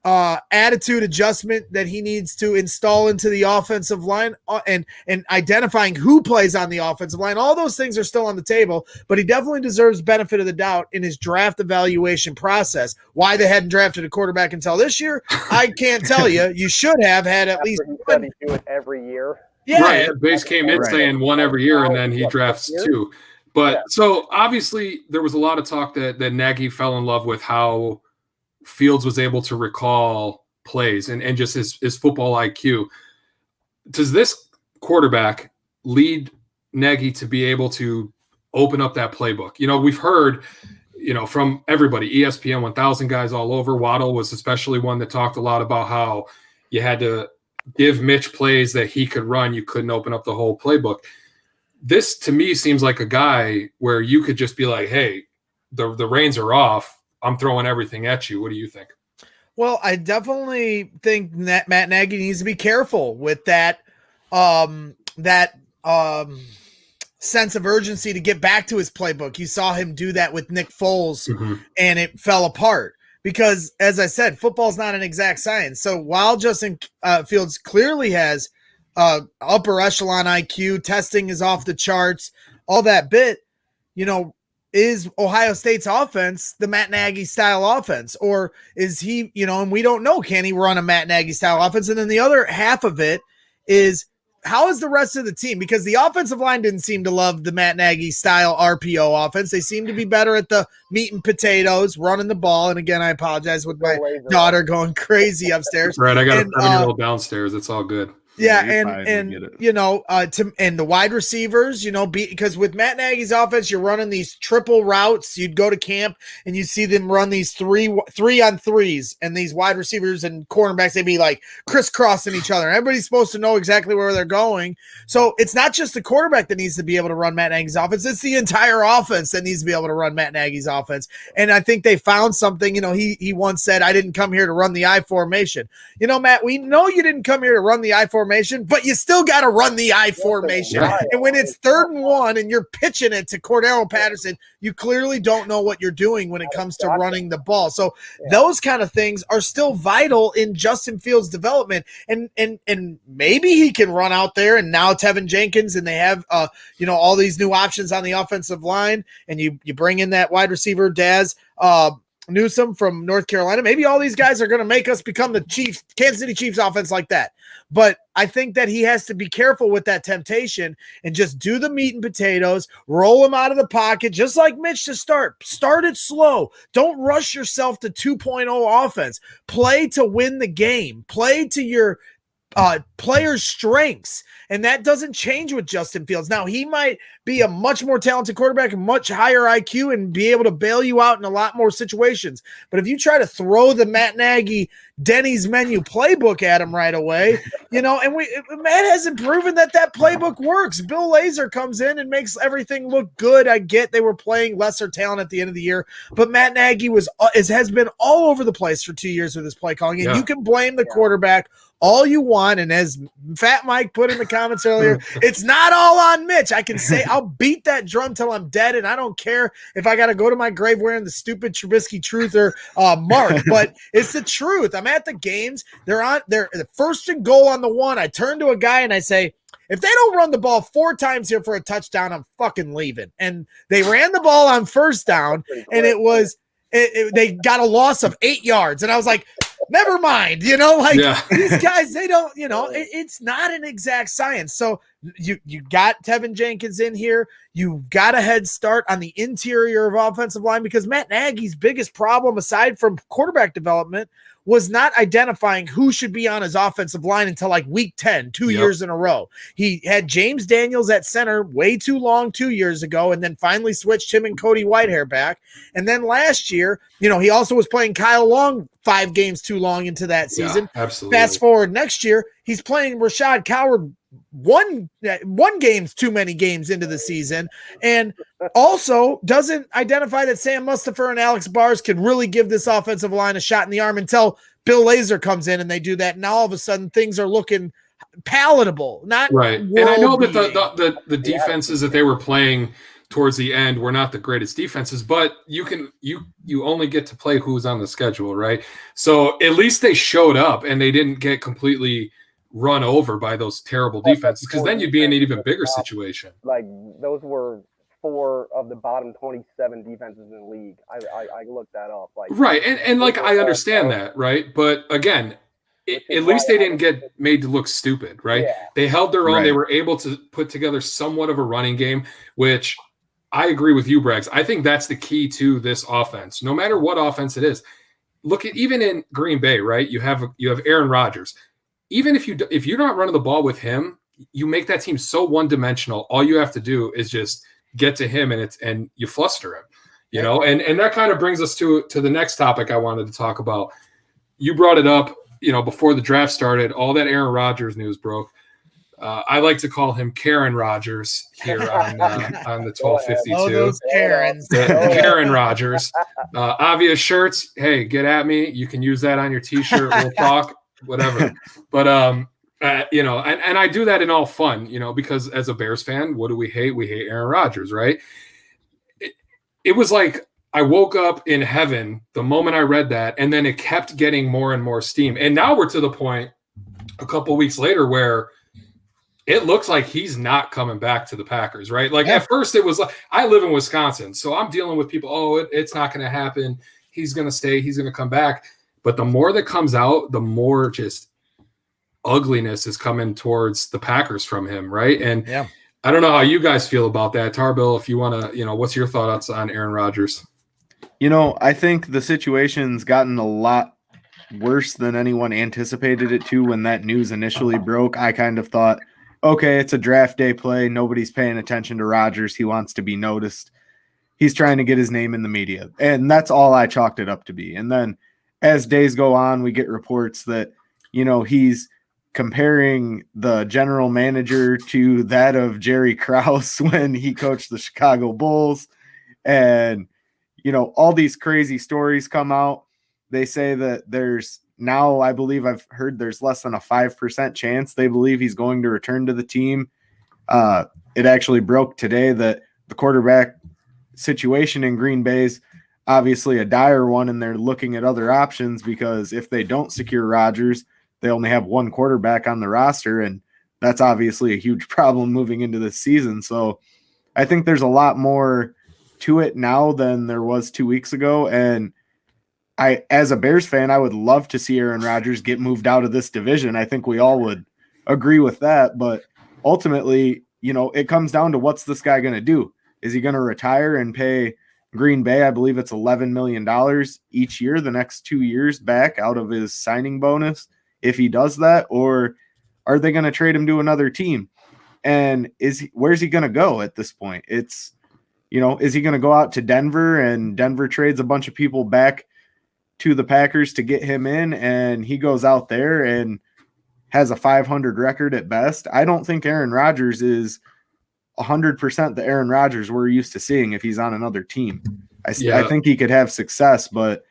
attitude adjustment that he needs to install into the offensive line, and identifying who plays on the offensive line, all those things are still on the table, but he definitely deserves benefit of the doubt in his draft evaluation process. Why they hadn't drafted a quarterback until this year, I can't tell you. You should have had at least one. He do it every year. Yeah, right. Base came in saying 1 every year, and then he drafts 2. But so obviously there was a lot of talk that Nagy fell in love with how Fields was able to recall plays and just his football IQ. Does this quarterback lead Nagy to be able to open up that playbook? We've heard, from everybody, ESPN 1000 guys all over. Waddle was especially one that talked a lot about how you had to give Mitch plays that he could run. You couldn't open up the whole playbook. This to me seems like a guy where you could just be like, hey, the reins are off. I'm throwing everything at you. What do you think? Well, I definitely think that Matt Nagy needs to be careful with that sense of urgency to get back to his playbook. You saw him do that with Nick Foles, and it fell apart because, as I said, football's not an exact science. So while Justin Fields clearly has upper echelon IQ, testing is off the charts, all that bit, is Ohio State's offense the Matt Nagy style offense, or is he, and we don't know, can he run a Matt Nagy style offense? And then the other half of it is, how is the rest of the team? Because the offensive line didn't seem to love the Matt Nagy style RPO offense. They seem to be better at the meat and potatoes, running the ball. And again, I apologize with my daughter going crazy upstairs. Right. I got a 7-year-old downstairs. It's all good. Yeah, you're fine, and we get it. and the wide receivers, because with Matt Nagy's offense, you're running these triple routes. You'd go to camp and you see them run these three on threes, and these wide receivers and cornerbacks, they'd be like crisscrossing each other. Everybody's supposed to know exactly where they're going. So it's not just the quarterback that needs to be able to run Matt Nagy's offense; it's the entire offense that needs to be able to run Matt Nagy's offense. And I think they found something. He once said, "I didn't come here to run the I formation." Matt, we know you didn't come here to run the I formation, but you still got to run the I formation. Yeah. And when it's 3rd and 1 and you're pitching it to Cordero Patterson, you clearly don't know what you're doing when it comes to running the ball. So those kind of things are still vital in Justin Fields' development. And maybe he can run out there, and now Tevin Jenkins, and they have all these new options on the offensive line, and you bring in that wide receiver Daz Newsome from North Carolina. Maybe all these guys are going to make us become the Kansas City Chiefs offense like that. But I think that he has to be careful with that temptation and just do the meat and potatoes, roll him out of the pocket, just like Mitch to start. Start it slow. Don't rush yourself to 2.0 offense. Play to win the game. Play to your players' strengths, and that doesn't change with Justin Fields. Now, he might be a much more talented quarterback, a much higher IQ, and be able to bail you out in a lot more situations. But if you try to throw the Matt Nagy Denny's menu playbook at him right away, and Matt hasn't proven that playbook works. Bill Lazor comes in and makes everything look good. I get they were playing lesser talent at the end of the year, but Matt Nagy has been all over the place for 2 years with his play calling, and you can blame the quarterback all you want. And as Fat Mike put in the comments earlier, it's not all on Mitch. I can say I'll beat that drum till I'm dead, and I don't care if I got to go to my grave wearing the stupid Trubisky truther mark, but it's the truth. I'm at the games. They're 1st and goal on the 1. I turn to a guy and I say, if they don't run the ball 4 times here for a touchdown, I'm fucking leaving. And they ran the ball on 1st down, and they got a loss of 8 yards. And I was like, never mind, these guys, they don't, it's not an exact science. So you got Tevin Jenkins in here. You got a head start on the interior of offensive line, because Matt Nagy's biggest problem, aside from quarterback development, was not identifying who should be on his offensive line until like week 10, 2 years in a row. He had James Daniels at center way too long 2 years ago, and then finally switched him and Cody Whitehair back. And then last year, he also was playing Kyle Long 5 games too long into that season. Yeah, absolutely. Fast forward next year, he's playing Rashad Coward one game's too many games into the season, and also doesn't identify that Sam Mustipher and Alex Bars can really give this offensive line a shot in the arm until Bill Lazor comes in and they do that. Now all of a sudden things are looking palatable, not right. And I know that the defenses that they were playing towards the end were not the greatest defenses, but you only get to play who's on the schedule, right? So at least they showed up and they didn't get completely run over by those terrible defenses, because then you'd be in an even bigger situation. Like, those were 4 of the bottom 27 defenses in the league. I looked that up. Right, and I understand that, right? But again, at least they didn't get made to look stupid, right? Yeah. They held their own. Right. They were able to put together somewhat of a running game, which I agree with you, Braggs. I think that's the key to this offense. No matter what offense it is, look at even in Green Bay, right? You have Aaron Rodgers. Even if you're not running the ball with him, you make that team so one-dimensional. All you have to do is just get to him, and you fluster him, And that kind of brings us to the next topic I wanted to talk about. You brought it up, before the draft started. All that Aaron Rodgers news broke. I like to call him kAaron Rodgers here on the 1252. Oh, those Karens. kAaron Rodgers. Obvious shirts. Hey, get at me. You can use that on your T-shirt. We'll talk. Whatever. But and I do that in all fun, because as a Bears fan, what do we hate? We hate Aaron Rodgers, right? It was like I woke up in heaven the moment I read that, and then it kept getting more and more steam. And now we're to the point a couple weeks later where it looks like he's not coming back to the Packers, right? Like at first it was like, I live in Wisconsin, so I'm dealing with people, it's not going to happen. He's going to stay. He's going to come back. But the more that comes out, the more just ugliness is coming towards the Packers from him, right? And I don't know how you guys feel about that. Tarbill, if you want to, what's your thoughts on Aaron Rodgers? I think the situation's gotten a lot worse than anyone anticipated it to when that news initially broke. I kind of thought, okay, it's a draft day play. Nobody's paying attention to Rodgers. He wants to be noticed. He's trying to get his name in the media. And that's all I chalked it up to be. And then as days go on, we get reports that, he's comparing the general manager to that of Jerry Krause when he coached the Chicago Bulls. And, all these crazy stories come out. They say that there's now, I believe I've heard there's less than a 5% chance they believe he's going to return to the team. It actually broke today that the quarterback situation in Green Bay's obviously a dire one, and they're looking at other options because if they don't secure Rodgers, they only have one quarterback on the roster, and that's obviously a huge problem moving into this season. So I think there's a lot more to it now than there was 2 weeks ago, and as a Bears fan, I would love to see Aaron Rodgers get moved out of this division. I think we all would agree with that, but ultimately, it comes down to what's this guy going to do? Is he going to retire and pay Green Bay, I believe it's $11 million each year, the next 2 years back out of his signing bonus if he does that? Or are they going to trade him to another team? And where's he going to go at this point? It's, is he going to go out to Denver and Denver trades a bunch of people back to the Packers to get him in and he goes out there and has a 500 record at best? I don't think Aaron Rodgers is 100% the Aaron Rodgers we're used to seeing if he's on another team. I think he could have success, but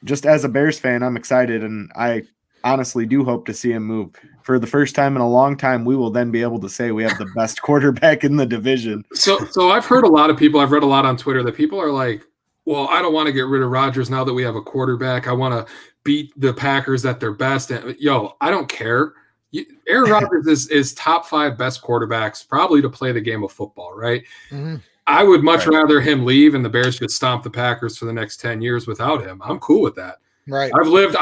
just as a Bears fan, I'm excited, and I honestly do hope to see him move. For the first time in a long time, we will then be able to say we have the best quarterback in the division. So I've heard a lot of people, I've read a lot on Twitter that people are like, well, I don't want to get rid of Rodgers now that we have a quarterback. I want to beat the Packers at their best. And, I don't care. Aaron Rodgers is top 5 best quarterbacks probably to play the game of football, right? Mm-hmm. I would much rather him leave and the Bears could stomp the Packers for the next 10 years without him. I'm cool with that. Right. I live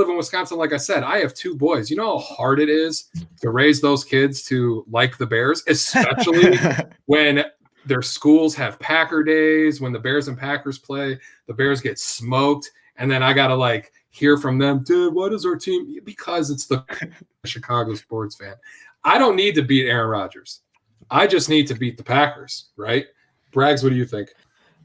in Wisconsin. Like I said, I have 2 boys. You know how hard it is to raise those kids to like the Bears, especially when their schools have Packer days. When the Bears and Packers play, the Bears get smoked. And then I got to hear from them, dude, what is our team? Because it's the Chicago sports fan. I don't need to beat Aaron Rodgers. I just need to beat the Packers, right? Braggs, what do you think?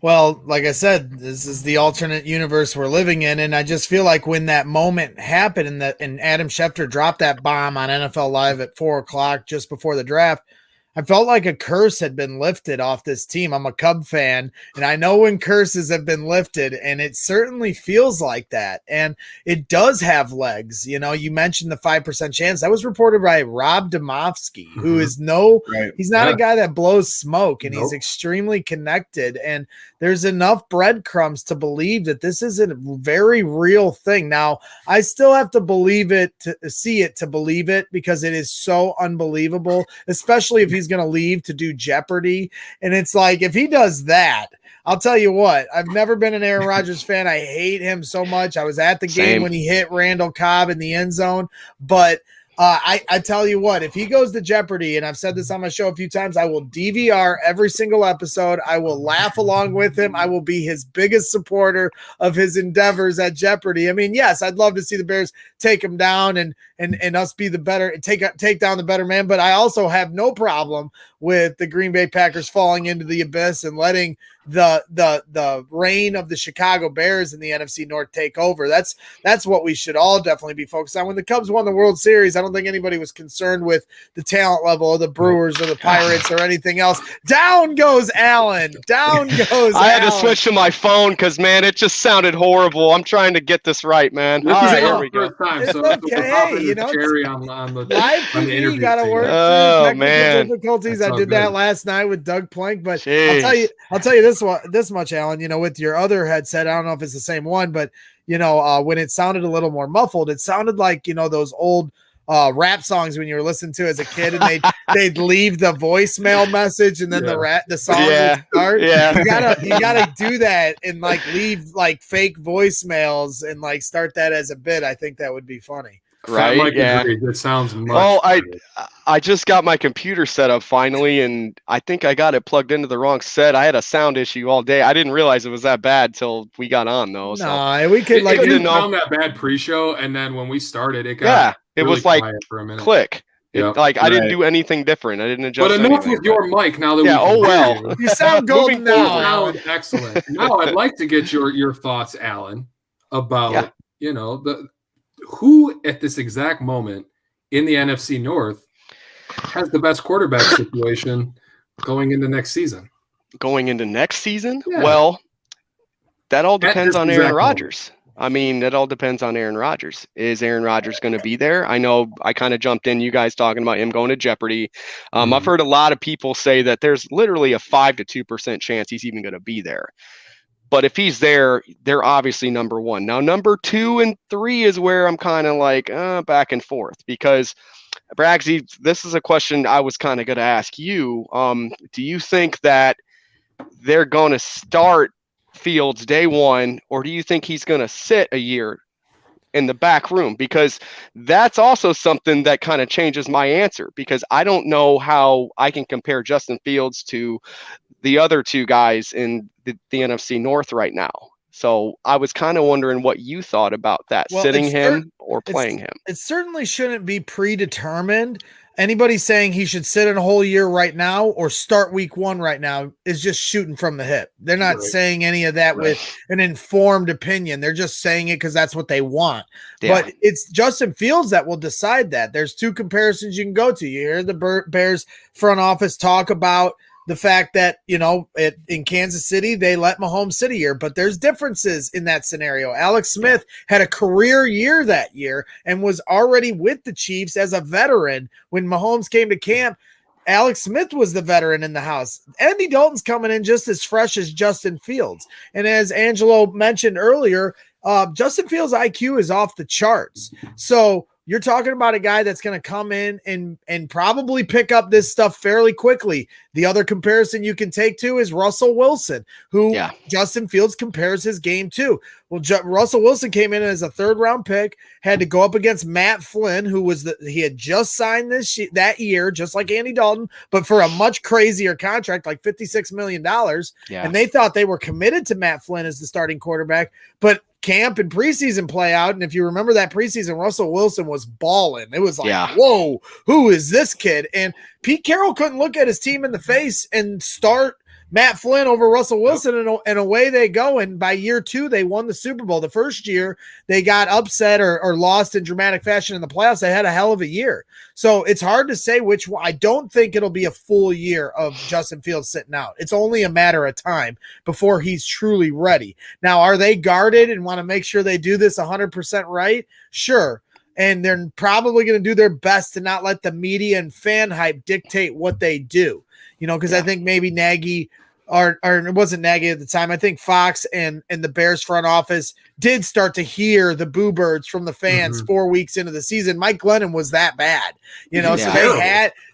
Well, like I said, this is the alternate universe we're living in, and I just feel like when that moment happened and Adam Schefter dropped that bomb on NFL Live at 4:00 just before the draft, I felt like a curse had been lifted off this team. I'm a Cub fan, and I know when curses have been lifted, and it certainly feels like that. And it does have legs. You mentioned the 5% chance. That was reported by Rob Domofsky, who is he's not a guy that blows smoke, and he's extremely connected. And there's enough breadcrumbs to believe that this is a very real thing. Now, I still have to believe it, to see it, to believe it, because it is so unbelievable, especially if he's going to leave to do Jeopardy. And it's like, if he does that, I'll tell you what, I've never been an Aaron Rodgers fan. I hate him so much. I was at the game when he hit Randall Cobb in the end zone, but I tell you what, if he goes to Jeopardy, and I've said this on my show a few times, I will DVR every single episode. I will laugh along with him. I will be his biggest supporter of his endeavors at Jeopardy. I mean, yes, I'd love to see the Bears take him down and us be the better, take down the better man. But I also have no problem with the Green Bay Packers falling into the abyss and letting the reign of the Chicago Bears in the NFC North take over. That's what we should all definitely be focused on. When the Cubs won the World Series, I don't think anybody was concerned with the talent level of the Brewers or the Pirates or anything else. Down goes Allen. Down goes I had to switch to my phone because, man, it just sounded horrible. I'm trying to get this right, man. All right, here we go. It's okay. Cherry on the live TV got to work through technical difficulties. I did that last night with Doug Plank, but I'll tell you this much, Alan, with your other headset, I don't know if it's the same one, but when it sounded a little more muffled, it sounded like, those old rap songs when you were listening to as a kid, and they'd leave the voicemail message, and then the song would start. Yeah, you gotta do that and like leave like fake voicemails and like start that as a bit. I think that would be funny. Right? Yeah. It sounds much. I just got my computer set up finally, and I think I got it plugged into the wrong set. I had a sound issue all day. I didn't realize it was that bad till we got on, though. No, we could like didn't sound that bad pre-show, and then when we started, it got it really was like for a minute. Click. I didn't do anything different. I didn't adjust. But enough anything, with your mic now that well. You sound golden now. You sound excellent. Now I'd like to get your thoughts, Alan, about who at this exact moment in the NFC North has the best quarterback situation going into next season. Going into next season? Yeah. Well, that all depends on Aaron Rodgers. I mean, that all depends on Aaron Rodgers. Is Aaron Rodgers going to be there? I know I kind of jumped in, you guys talking about him going to Jeopardy. I've heard a lot of people say that there's literally a 5 to 2% chance he's even going to be there. But if he's there, they're obviously number one. Now, number 2 and 3 is where I'm kind of like back and forth, because Bragsy, this is a question I was kind of going to ask you. Do you think that they're going to start Fields day one, or do you think he's going to sit a year in the back room? Because that's also something that kind of changes my answer, because I don't know how I can compare Justin Fields to the other 2 guys in the NFC North right now. So I was kind of wondering what you thought about that, sitting him or playing him. It certainly shouldn't be predetermined. Anybody saying he should sit in a whole year right now or start week 1 right now is just shooting from the hip. They're not saying any of that with an informed opinion. They're just saying it because that's what they want. Yeah. But it's Justin Fields that will decide that. There's 2 comparisons you can go to. You hear the Bears front office talk about the fact that, in Kansas City, they let Mahomes sit a year, but there's differences in that scenario. Alex Smith had a career year that year and was already with the Chiefs as a veteran. When Mahomes came to camp, Alex Smith was the veteran in the house. Andy Dalton's coming in just as fresh as Justin Fields. And as Angelo mentioned earlier, Justin Fields' IQ is off the charts. So you're talking about a guy that's going to come in and probably pick up this stuff fairly quickly. The other comparison you can take to is Russell Wilson, who Justin Fields compares his game to. Well, Russell Wilson came in as a 3rd-round pick, had to go up against Matt Flynn, who was he had just signed that year, just like Andy Dalton, but for a much crazier contract, like $56 million. Yeah. And they thought they were committed to Matt Flynn as the starting quarterback, but camp and preseason play out, and if you remember that preseason, Russell Wilson was balling. It was like, whoa, who is this kid? And Pete Carroll couldn't look at his team in the face and start Matt Flynn over Russell Wilson, and away they go. And by year 2, they won the Super Bowl. The first year, they got upset or lost in dramatic fashion in the playoffs. They had a hell of a year. So it's hard to say which one. I don't think it'll be a full year of Justin Fields sitting out. It's only a matter of time before he's truly ready. Now, are they guarded and want to make sure they do this 100% right? Sure. And they're probably going to do their best to not let the media and fan hype dictate what they do. Because I think maybe Nagy or it wasn't Nagy at the time. I think Fox and the Bears front office did start to hear the boo birds from the fans 4 weeks into the season. Mike Glennon was that bad, so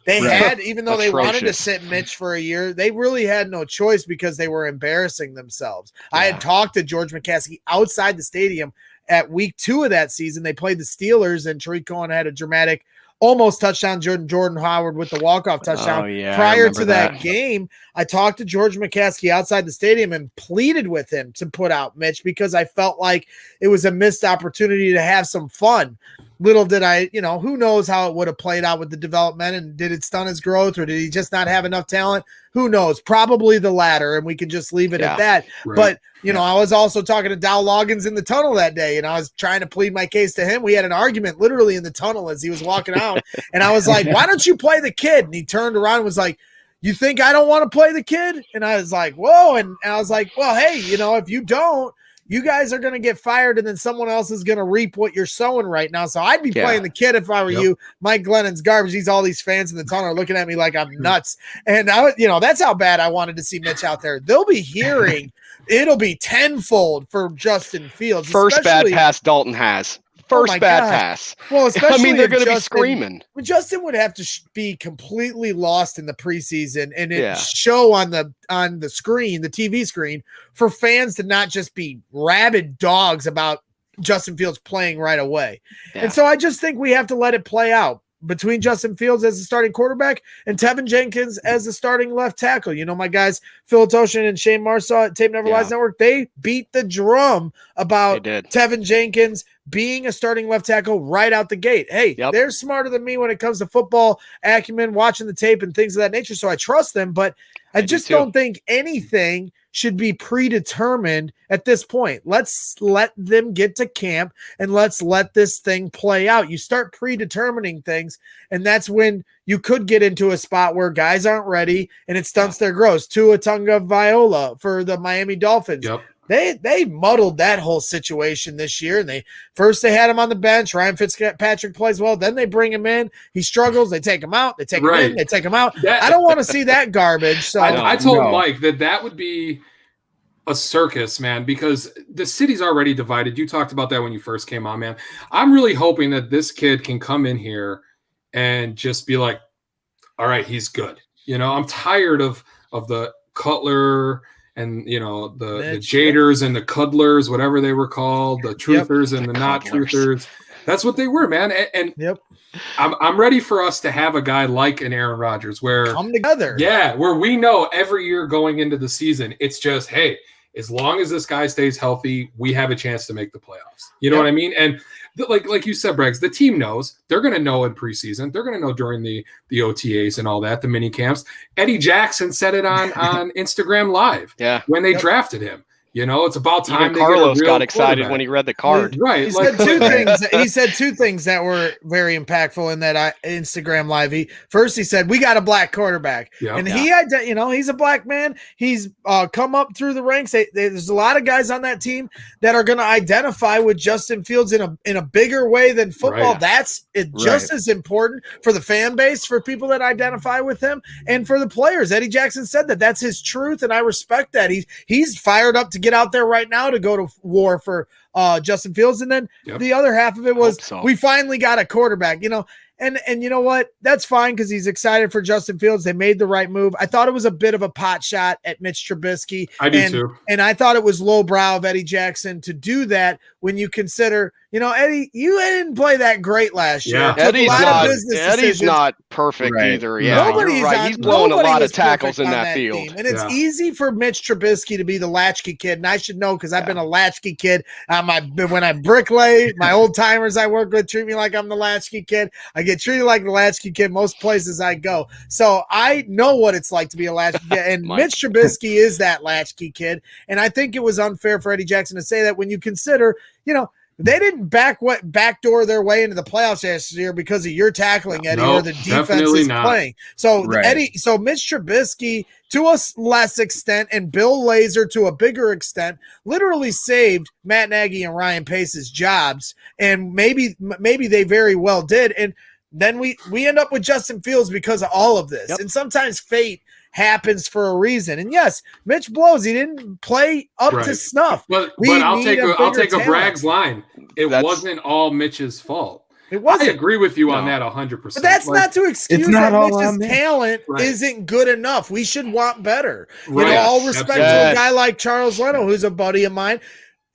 they had, even though they wanted to sit Mitch for a year, they really had no choice because they were embarrassing themselves. Yeah. I had talked to George McCaskey outside the stadium at week 2 of that season. They played the Steelers, and Tariq Cohen had a dramatic almost touchdown. Jordan Howard with the walk-off touchdown. Prior to that game, I talked to George McCaskey outside the stadium and pleaded with him to put out Mitch because I felt like it was a missed opportunity to have some fun. Little did I, who knows how it would have played out with the development, and did it stun his growth, or did he just not have enough talent? Who knows? Probably the latter, and we can just leave it at that. Right. But, I was also talking to Dow Loggins in the tunnel that day, and I was trying to plead my case to him. We had an argument literally in the tunnel as he was walking out, and I was like, why don't you play the kid? And he turned around and was like, you think I don't want to play the kid? And I was like, whoa. And I was like, well, hey, if you don't, you guys are going to get fired, and then someone else is going to reap what you're sowing right now. So I'd be playing the kid if I were you. Mike Glennon's garbage. He's all these fans in the tunnel are looking at me like I'm nuts. And that's how bad I wanted to see Mitch out there. They'll be hearing it'll be tenfold for Justin Fields. First bad pass Dalton has. first bad pass. Well, especially I mean, they're going to be Justin, screaming. Justin would have to be completely lost in the preseason and it show on the screen, the TV screen, for fans to not just be rabid dogs about Justin Fields playing right away. Yeah. And so I just think we have to let it play out between Justin Fields as the starting quarterback and Tevin Jenkins as the starting left tackle. You know, my guys, Phil Toshin and Shane Marsaw at Tape Never Lies Network, they beat the drum about Tevin Jenkins being a starting left tackle right out the gate. Hey, they're smarter than me when it comes to football acumen, watching the tape and things of that nature. So I trust them, but I just don't think anything should be predetermined at this point. Let's let them get to camp and let's let this thing play out. You start predetermining things, and that's when you could get into a spot where guys aren't ready and it stunts their growth. Tua Tagovailoa for the Miami Dolphins. They muddled that whole situation this year, and they had him on the bench. Ryan Fitzpatrick plays well, then they bring him in. He struggles. They take him out. They take him in. They take him out. I don't want to see that garbage. So I told Mike that would be a circus, man, because the city's already divided. You talked about that when you first came on, man. I'm really hoping that this kid can come in here and just be like, all right, he's good. You know, I'm tired of the Cutler and, you know, the Jaders and the Cuddlers, whatever they were called, the Truthers and the not Truthers. That's what they were, man. And I'm ready for us to have a guy like an Aaron Rodgers where come together. Yeah, where we know every year going into the season, it's just, hey, as long as this guy stays healthy, we have a chance to make the playoffs. You know what I mean? And like you said, Braggs, the team knows. They're going to know in preseason. They're going to know during the OTAs and all that, the mini camps. Eddie Jackson said it on Instagram Live when they drafted him. You know, it's about time. Even Carlos got excited when he read the card. Right. He said two things. He said two things that were very impactful in that Instagram live. First, he said, we got a black quarterback. And he had to, you know, he's a black man. He's come up through the ranks. There's a lot of guys on that team that are going to identify with Justin Fields in a bigger way than football. That's just as important for the fan base, for people that identify with him, and for the players. Eddie Jackson said that that's his truth, and I respect that. He's fired up to get out there right now to go to war for Justin Fields. And then the other half of it was we finally got a quarterback, you know, and you know what? That's fine because he's excited for Justin Fields. They made the right move. I thought it was a bit of a pot shot at Mitch Trubisky. I do too. And I thought it was lowbrow of Eddie Jackson to do that when you consider, you know, Eddie, you didn't play that great last year. Eddie's not perfect either. Yeah, he's blowing a lot of tackles in that field. Team. And it's easy for Mitch Trubisky to be the latchkey kid. And I should know because I've been a latchkey kid. When I bricklay, my old timers I work with treat me like I'm the latchkey kid. I get treated like the latchkey kid most places I go. So I know what it's like to be a latchkey kid. And Mitch Trubisky is that latchkey kid. And I think it was unfair for Eddie Jackson to say that when you consider, you know, they didn't backdoor their way into the playoffs last year because of your tackling, Eddie, or the defense is playing. So so Mitch Trubisky, to a less extent, and Bill Lazor to a bigger extent, literally saved Matt Nagy and Ryan Pace's jobs, and maybe they very well did. And then we end up with Justin Fields because of all of this. And sometimes fate happens for a reason. And yes, Mitch blows. He didn't play up to snuff. But I'll take a Bragg's line. It wasn't all Mitch's fault. It wasn't. I agree with you on that 100%. But that's not to excuse that Mitch's talent isn't good enough. We should want better. You know, all respect to a guy like Charles Leno, who's a buddy of mine.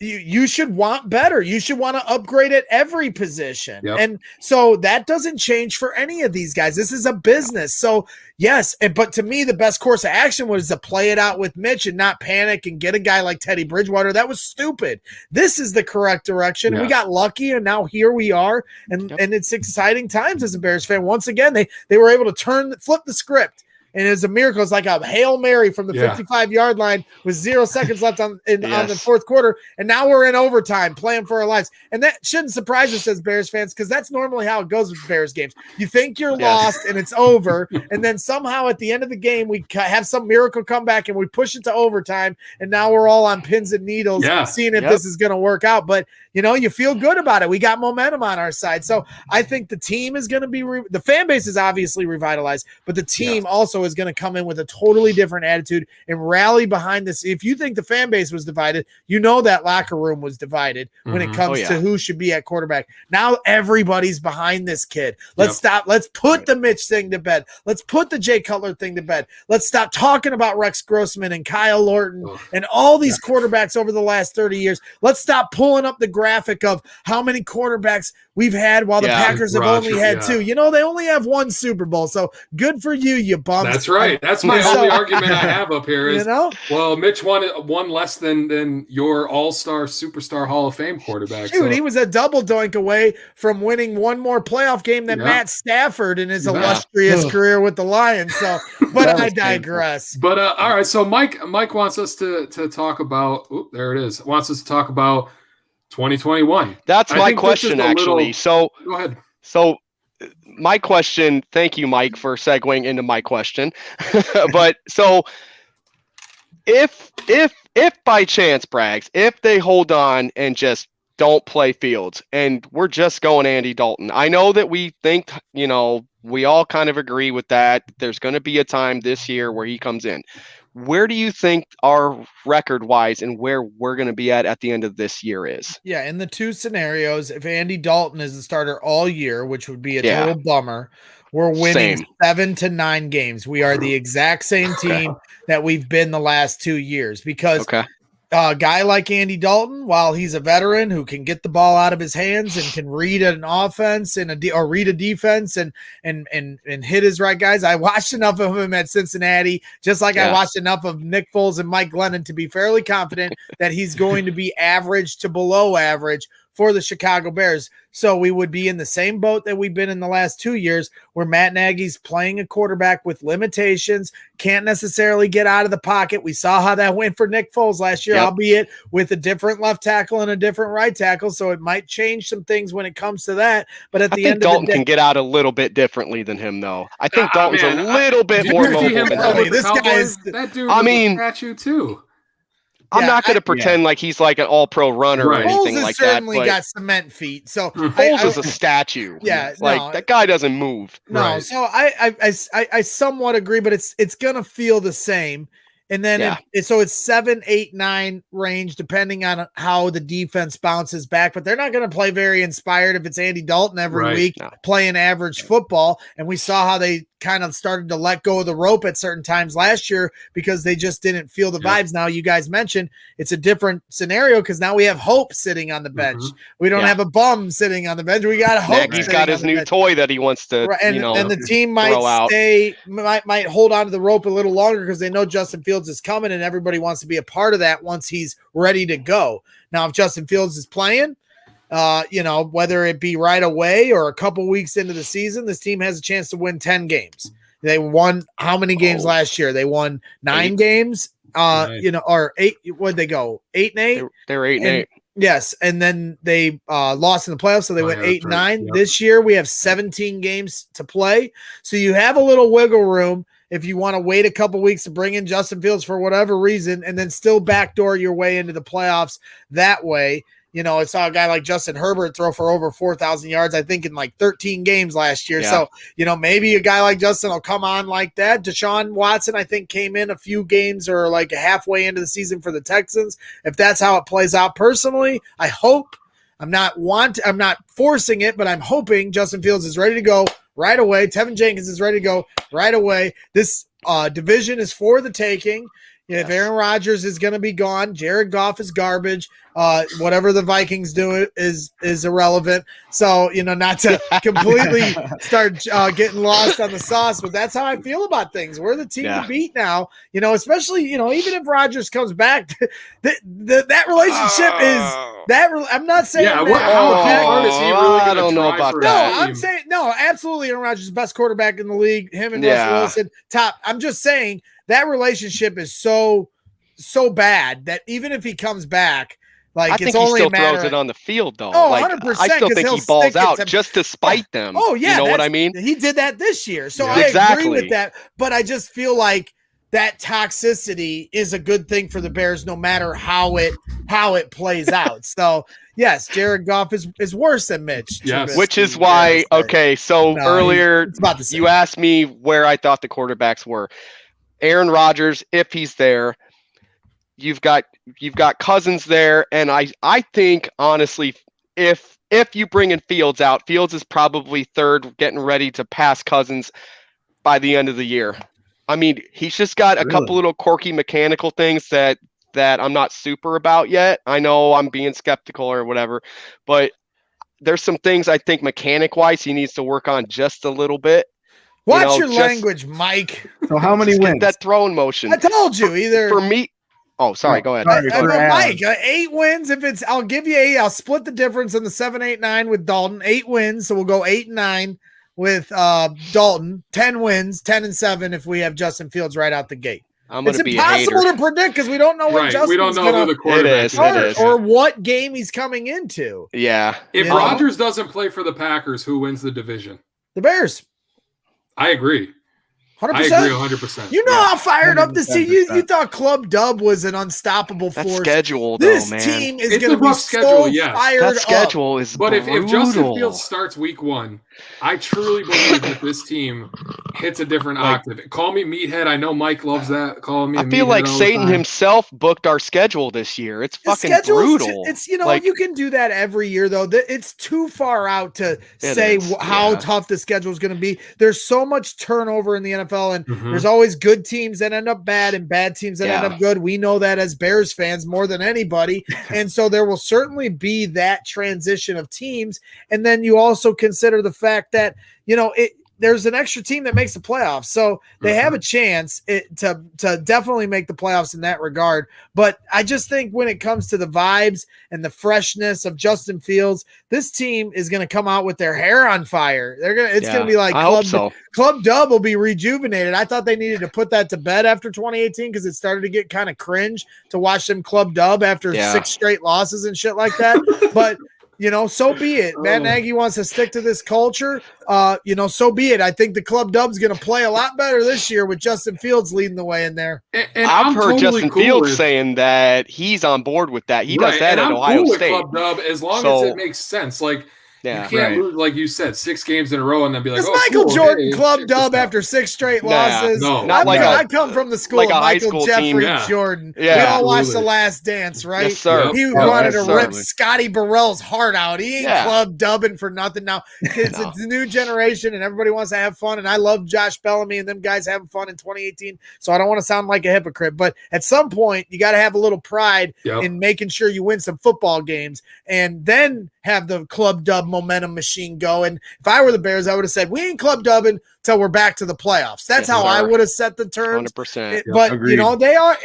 You should want better. You should want to upgrade at every position. And so that doesn't change for any of these guys. This is a business. So yes, but to me, the best course of action was to play it out with Mitch and not panic and get a guy like Teddy Bridgewater. That was stupid. This is the correct direction. We got lucky, and now here we are. And it's exciting times as a Bears fan. Once again, they were able to flip the script. And it was a miracle. It's like a Hail Mary from the 55-yard line with 0 seconds left on the fourth quarter. And now we're in overtime playing for our lives. And that shouldn't surprise us as Bears fans because that's normally how it goes with Bears games. You think you're lost and it's over. And then somehow at the end of the game, we have some miracle come back and we push it to overtime. And now we're all on pins and needles seeing if this is going to work out. But, you know, you feel good about it. We got momentum on our side. So I think the team is going to be the fan base is obviously revitalized, but the team also also is going to come in with a totally different attitude and rally behind this. If you think the fan base was divided, you know that locker room was divided when it comes to who should be at quarterback. Now everybody's behind this kid. Let's stop. Let's put the Mitch thing to bed. Let's put the Jay Cutler thing to bed. Let's stop talking about Rex Grossman and Kyle Lorton and all these quarterbacks over the last 30 years. Let's stop pulling up the graphic of how many quarterbacks we've had while the Packers have only had 2. You know, they only have 1 Super Bowl. So good for you, you bums. That's right. That's my only argument I have up here is, well, Mitch won less than your all-star, superstar Hall of Fame quarterback. Dude, he was a double doink away from winning one more playoff game than Matt Stafford in his illustrious career with the Lions. So, but I digress. But all right, so Mike wants us to talk about. There it is. Wants us to talk about 2021. That's my question, actually. So go ahead. So my question. Thank you, Mike, for segueing into my question. But so if by chance, Braggs, if they hold on and just don't play Fields and we're just going Andy Dalton, I know that we think, you know, we all kind of agree with that. There's going to be a time this year where he comes in. Where do you think our record-wise and where we're going to be at the end of this year is? Yeah, in the 2 scenarios, if Andy Dalton is the starter all year, which would be a total bummer, we're winning 7 to 9 games. We are the exact same team that we've been the last 2 years because a guy like Andy Dalton, while he's a veteran who can get the ball out of his hands and can read an offense and read a defense and hit his right guys. I watched enough of him at Cincinnati, just like I watched enough of Nick Foles and Mike Glennon to be fairly confident that he's going to be average to below average for the Chicago Bears. So we would be in the same boat that we've been in the last 2 years where Matt Nagy's playing a quarterback with limitations, can't necessarily get out of the pocket. We saw how that went for Nick Foles last year, albeit with a different left tackle and a different right tackle. So it might change some things when it comes to that. But at the end Dalton of the day, can get out a little bit differently than him, though. I think Dalton's a little bit more mobile than him. This guy is that dude. I mean, at you too. I'm not going to pretend like he's like an all-pro runner or anything like that. Certainly got cement feet. So Foles is a statue. Yeah, that guy doesn't move. No, so I somewhat agree, but it's going to feel the same. And then so it's 7, 8, 9 range, depending on how the defense bounces back. But they're not going to play very inspired if it's Andy Dalton every week playing average football. And we saw how they kind of started to let go of the rope at certain times last year because they just didn't feel the vibes. Now, you guys mentioned it's a different scenario because now we have Hope sitting on the bench. We don't have a bum sitting on the bench. We got Hope. He's got his new toy that he wants to, and the team might hold on to the rope a little longer because they know Justin Fields is coming and everybody wants to be a part of that once he's ready to go. Now, if Justin Fields is playing, whether it be right away or a couple weeks into the season, this team has a chance to win 10 games. They won how many games last year? They won 9 games, or 8. What'd they go? 8 and 8? They were 8 and 8. Yes. And then they lost in the playoffs. So they went 8 and 9. Yep. This year we have 17 games to play. So you have a little wiggle room if you want to wait a couple weeks to bring in Justin Fields for whatever reason, and then still backdoor your way into the playoffs that way. I saw a guy like Justin Herbert throw for over 4,000 yards, I think, in like 13 games last year. So, maybe a guy like Justin will come on like that. Deshaun Watson, I think, came in a few games or like halfway into the season for the Texans. If that's how it plays out personally, I hope. I'm not forcing it, but I'm hoping Justin Fields is ready to go right away. Tevin Jenkins is ready to go right away. This division is for the taking. If Aaron Rodgers is going to be gone, Jared Goff is garbage. Whatever the Vikings do is irrelevant. So, not to completely start getting lost on the sauce, but that's how I feel about things. We're the team to beat now, especially, even if Rodgers comes back, that relationship is that. I'm not saying how hard is he really? I don't know about that. No, I'm saying no. Absolutely, Aaron Rodgers is the best quarterback in the league. Him and Russell Wilson, top. I'm just saying that relationship is so bad that even if he comes back, I think he still throws it on the field, though. 100%. I still think he balls out just to spite them. Oh, yeah. You know what I mean? He did that this year. So I agree with that. But I just feel like that toxicity is a good thing for the Bears no matter how it plays out. So, yes, Jared Goff is worse than Mitch. Yes. Trubisky. Which is why, okay, so No, earlier it's about the same. you asked me where I thought the quarterbacks were. Aaron Rodgers, if he's there, you've got Cousins there, and I think honestly, if you bring in Fields out, Fields is probably third, getting ready to pass Cousins by the end of the year. I mean, he's just got a couple little quirky mechanical things that I'm not super about yet. I know I'm being skeptical or whatever, but there's some things I think mechanic-wise he needs to work on just a little bit. Watch your language, Mike. So how many wins? That throwing motion. I told you either. For me. Oh, sorry. Go ahead. Mike, 8 wins. If it's, I'll give you 8. I'll split the difference in the 7, 8, 9 with Dalton. 8 wins, so we'll go 8 and 9 with Dalton. 10 wins, 10 and 7 if we have Justin Fields right out the gate. It's impossible to predict because we don't know when Justin's going to quarterback or what game he's coming into. Yeah. If Rodgers doesn't play for the Packers, who wins the division? The Bears. I agree. 100%. I agree 100%. You know how fired up to see you. You thought Club Dub was an unstoppable force. Schedule, this though, man. team is going to be so fired up. That schedule is But brutal. if Justin Fields starts week 1, I truly believe that this team hits a different octave. Call me meathead. I know Mike loves that. Call me. I feel like Satan himself booked our schedule this year. It's fucking brutal. It's you can do that every year though. It's too far out to say how tough the schedule is going to be. There's so much turnover in the NFL, and there's always good teams that end up bad and bad teams that end up good. We know that as Bears fans more than anybody, and so there will certainly be that transition of teams. And then you also consider the fact that there's an extra team that makes the playoffs, so they have a chance to definitely make the playoffs in that regard. But I just think when it comes to the vibes and the freshness of Justin Fields, this team is going to come out with their hair on fire. It's going to be like Club Dub will be rejuvenated. I thought they needed to put that to bed after 2018 because it started to get kind of cringe to watch them Club Dub after 6 straight losses and shit like that. But so be it. Matt Nagy wants to stick to this culture. So be it. I think the Club Dub's going to play a lot better this year with Justin Fields leading the way in there. And I've heard Justin Fields saying that he's on board with that. He does that at Ohio State. Club Dub as long as it makes sense. Like, you can't lose, like you said, 6 games in a row and then be like, Michael Jordan Club Dub after 6 straight losses. No, I come from the school of Michael Jeffrey Jordan. We all watched The Last Dance, right? Yes, sir. He wanted to rip Scotty Burrell's heart out. He ain't Club Dubbing for nothing now. It's a new generation and everybody wants to have fun. And I love Josh Bellamy and them guys having fun in 2018. So I don't want to sound like a hypocrite, but at some point you got to have a little pride in making sure you win some football games and then have the Club Dub momentum machine go. And if I were the Bears, I would have said, we ain't Club Dubbing till we're back to the playoffs. That's how I would have set the terms. 100%. But, they are,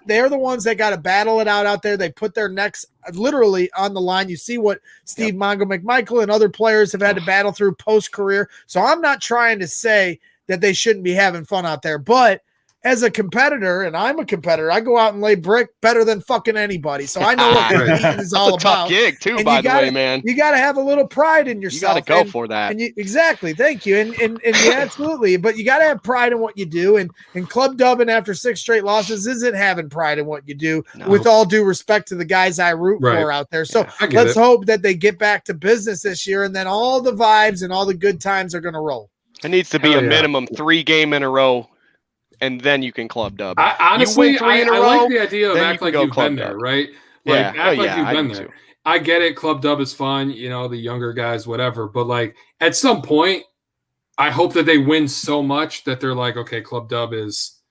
they're the ones that got to battle it out there. They put their necks literally on the line. You see what Steve Mongo McMichael and other players have had to battle through post-career. So I'm not trying to say that they shouldn't be having fun out there, but as a competitor, and I'm a competitor, I go out and lay brick better than fucking anybody. So I know what competing is all about. Tough gig too, by the way, man. You got to have a little pride in yourself. You got to go for that. And exactly. Thank you. And yeah, absolutely. But you got to have pride in what you do. And Club Dubbing after 6 straight losses isn't having pride in what you do. No. With all due respect to the guys I root for out there. So let's hope that they get back to business this year, and then all the vibes and all the good times are going to roll. It needs to be a minimum 3 game in a row. And then you can Club Dub. Honestly, I like the idea of act like you've been there, right? Like, act like you've been there. I get it. Club Dub is fun, the younger guys, whatever. But, like, at some point, I hope that they win so much that they're like, okay, Club Dub it's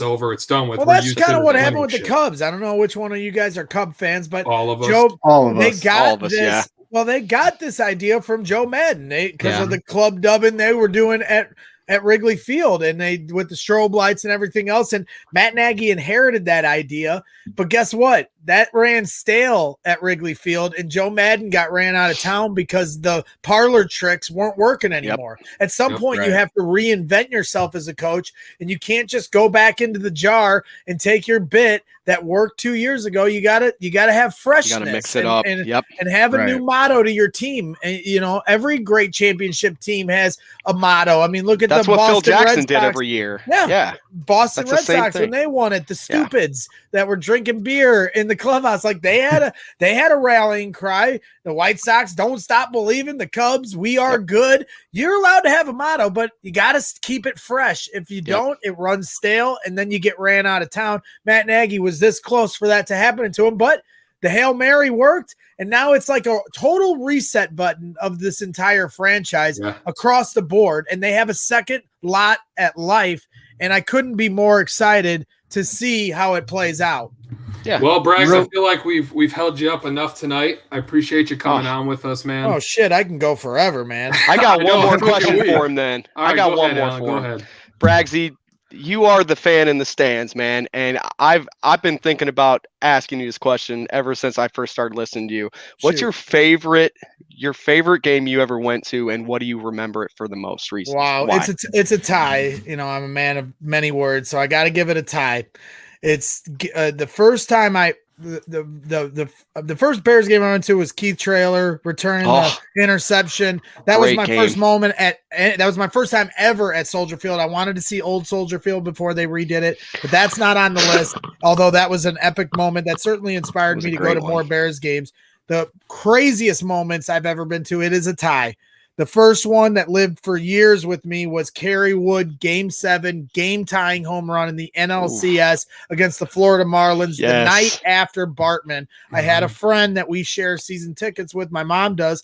over. It's done with. Well, that's kind of what happened with the Cubs. I don't know which one of you guys are Cub fans, but all of us. All of us. All of us, Well, they got this idea from Joe Madden because of the Club Dubbing they were doing at Wrigley Field, and they with the strobe lights and everything else. And Matt Nagy inherited that idea, but guess what? That ran stale at Wrigley Field, and Joe Madden ran out of town because the parlor tricks weren't working anymore. At some point, you have to reinvent yourself as a coach, and you can't just go back into the jar and take your bit that worked 2 years ago. You gotta have freshness. You gotta mix it up. And Yep. have a new motto to your team. And every great championship team has a motto. I mean, look at That's the what Boston Phil Jackson Red did Sox. every year. Yeah. Boston That's the Red same Sox thing. when they won it, the stupids that were drinking beer in the clubhouse, like they had a rallying cry. The White Sox, don't stop believing. The Cubs, we are good. You're allowed to have a motto, but you got to keep it fresh. If you don't, it runs stale, and then you get ran out of town. Matt Nagy was this close for that to happen to him, but the Hail Mary worked, and now it's like a total reset button of this entire franchise across the board, and they have a second lot at life, and I couldn't be more excited to see how it plays out. Yeah. Well, Braggs, I feel like we've held you up enough tonight. I appreciate you coming on with us, man. Oh shit, I can go forever, man. I got one more question for him then. I got one more for him. Braggsy, you are the fan in the stands, man, and I've been thinking about asking you this question ever since I first started listening to you. What's your favorite game you ever went to, and what do you remember it for the most reason? Wow, Why? it's a tie. I'm a man of many words, so I got to give it a tie. It's the first time the first Bears game I went to was Keith Traylor returning the interception. That was my first moment that was my first time ever at Soldier Field. I wanted to see old Soldier Field before they redid it, but that's not on the list. Although that was an epic moment that certainly inspired me to go to more Bears games. The craziest moments I've ever been to, it is a tie. The first one that lived for years with me was Kerry Wood, Game 7, game-tying home run in the NLCS against the Florida Marlins the night after Bartman. I had a friend that we share season tickets with. My mom does.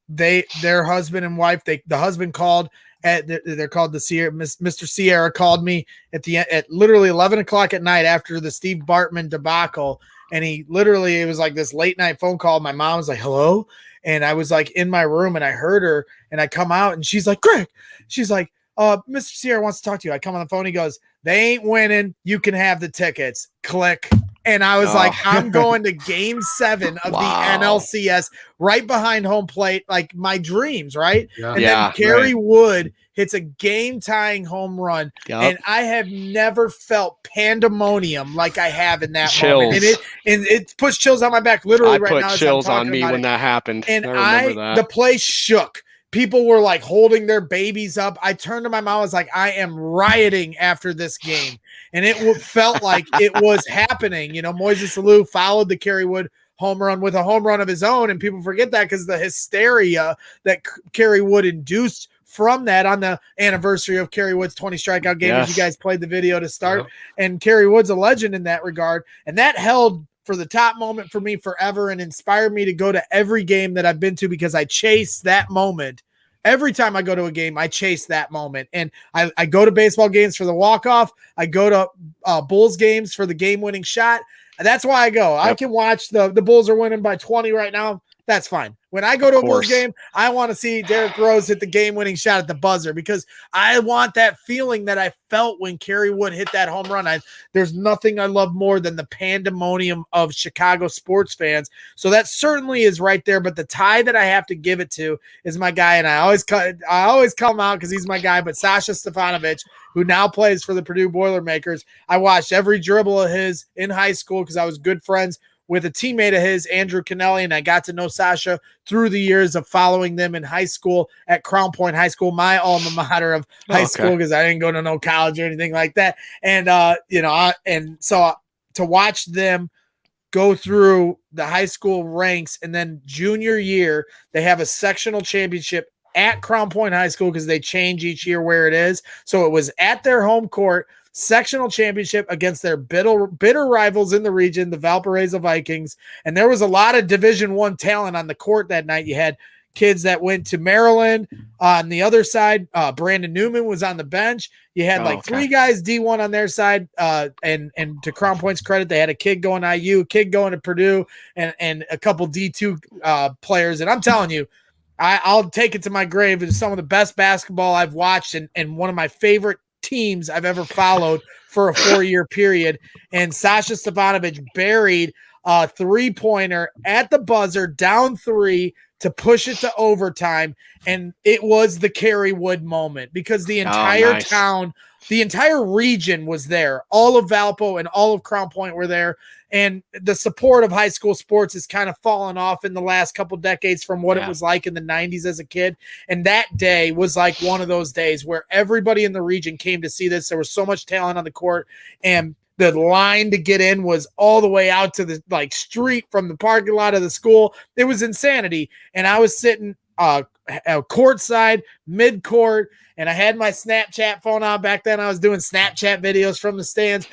Their husband and wife. The husband called. They're called the Sierra. Mr. Sierra called me at literally 11 o'clock at night after the Steve Bartman debacle, and it was like this late night phone call. My mom was like, "Hello." And I was like in my room and I heard her and I come out and she's like, Greg, she's like, Mr. Sierra wants to talk to you. I come on the phone. He goes, they ain't winning. You can have the tickets. Click. And I was like, I'm going to Game 7 of the NLCS right behind home plate, like my dreams, right? Yeah. And then Kerry Wood hits a game-tying home run, and I have never felt pandemonium like I have in that moment. And it puts chills on my back literally right now. I put chills on me when that happened. And the place shook. People were like holding their babies up. I turned to my mom. I was like, I am rioting after this game. And it felt like it was happening. Moises Alou followed the Kerry Wood home run with a home run of his own. And people forget that because the hysteria that Kerry Wood induced from that on the anniversary of Kerry Wood's 20 strikeout game, as you guys played the video to start. And Kerry Wood's a legend in that regard. And that held for the top moment for me forever and inspired me to go to every game that I've been to because I chase that moment. Every time I go to a game, I chase that moment. And I go to baseball games for the walk-off. I go to Bulls games for the game-winning shot. And that's why I go. I can watch the Bulls are winning by 20 right now. That's fine. When I go to a Bulls game, I want to see Derrick Rose hit the game-winning shot at the buzzer because I want that feeling that I felt when Kerry Wood hit that home run. There's nothing I love more than the pandemonium of Chicago sports fans. So that certainly is right there. But the tie that I have to give it to is my guy, and I always come out because he's my guy. But Sasha Stefanovic, who now plays for the Purdue Boilermakers, I watched every dribble of his in high school because I was good friends with a teammate of his, Andrew Kennelly, and I got to know Sasha through the years of following them in high school at Crown Point High School, my alma mater of high school, because I didn't go to no college or anything like that. And, so to watch them go through the high school ranks and then junior year, they have a sectional championship at Crown Point High School because they change each year where it is. So it was at their home court, sectional championship against their bitter rivals in the region, the Valparaiso Vikings. And there was a lot of Division I talent on the court that night. You had kids that went to Maryland. On the other side, Brandon Newman was on the bench. You had three guys D1 on their side. And to Crown Point's credit, they had a kid going to IU, a kid going to Purdue, and a couple D2 players. And I'm telling you, I'll take it to my grave. It's some of the best basketball I've watched and one of my favorite teams I've ever followed for a 4-year period. And Sasha Stefanovic buried a 3-pointer at the buzzer, down 3, to push it to overtime, and it was the Kerry Wood moment because the entire town, the entire region was there. All of Valpo and all of Crown Point were there, and the support of high school sports has kind of fallen off in the last couple decades from what it was like in the 90s as a kid. And that day was like one of those days where everybody in the region came to see this. There was so much talent on the court, and the line to get in was all the way out to the street from the parking lot of the school. It was insanity. And I was sitting courtside, mid-court, and I had my Snapchat phone on. Back then I was doing Snapchat videos from the stands.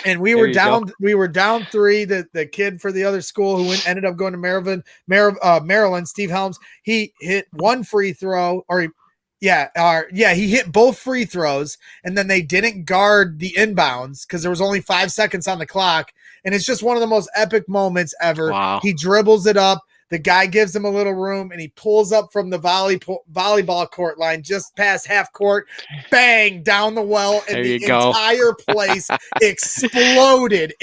And we were down 3. The kid for the other school who ended up going to Maryland, Steve Helms, he hit one free throw, he hit both free throws, and then they didn't guard the inbounds because there was only 5 seconds on the clock. And it's just one of the most epic moments ever. Wow. He dribbles it up. The guy gives him a little room, and he pulls up from the volleyball court line just past half court, bang, down the well, and the entire place exploded,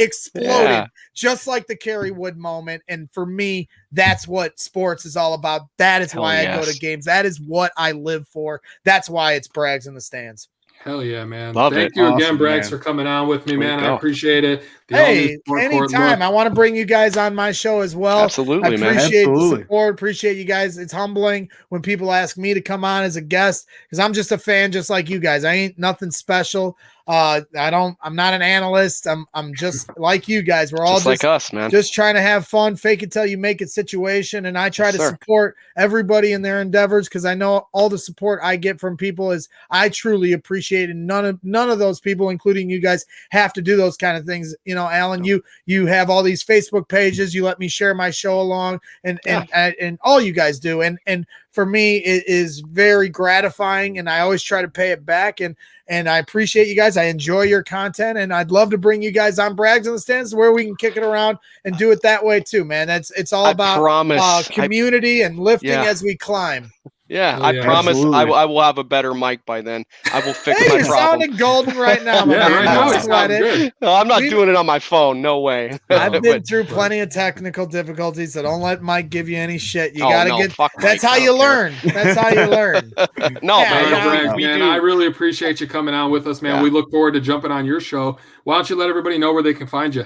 just like the Kerry Wood moment. And for me, that's what sports is all about. That is why I go to games. That is what I live for. That's why it's Brags in the Stands. Hell yeah, man. Thank you again, Brags, for coming on with me, man. I appreciate it. Anytime. I want to bring you guys on my show as well. Absolutely, man. I appreciate the support. Appreciate you guys. It's humbling when people ask me to come on as a guest because I'm just a fan just like you guys. I ain't nothing special. I'm not an analyst. I'm just like you guys. We're all just like us, man. Just trying to have fun, fake it till you make it situation. And I try to support everybody in their endeavors because I know all the support I get from people is I truly appreciate it. And none of those people, including you guys, have to do those kind of things. You know, Alan, you have all these Facebook pages. You let me share my show along, and all you guys do. And for me, it is very gratifying, and I always try to pay it back. And I appreciate you guys. I enjoy your content, and I'd love to bring you guys on Brags in the Stands where we can kick it around and do it that way too, man. It's all about community and lifting as we climb. Yeah, I promise I will have a better mic by then. I will fix my problem. You're sounding golden right now, man. No, I'm not doing it on my phone. No way. I've been through plenty of technical difficulties, so don't let Mike give you any shit. You gotta get. That's how you learn. That's how you learn. Man, I really appreciate you coming on with us, man. Yeah. We look forward to jumping on your show. Why don't you let everybody know where they can find you?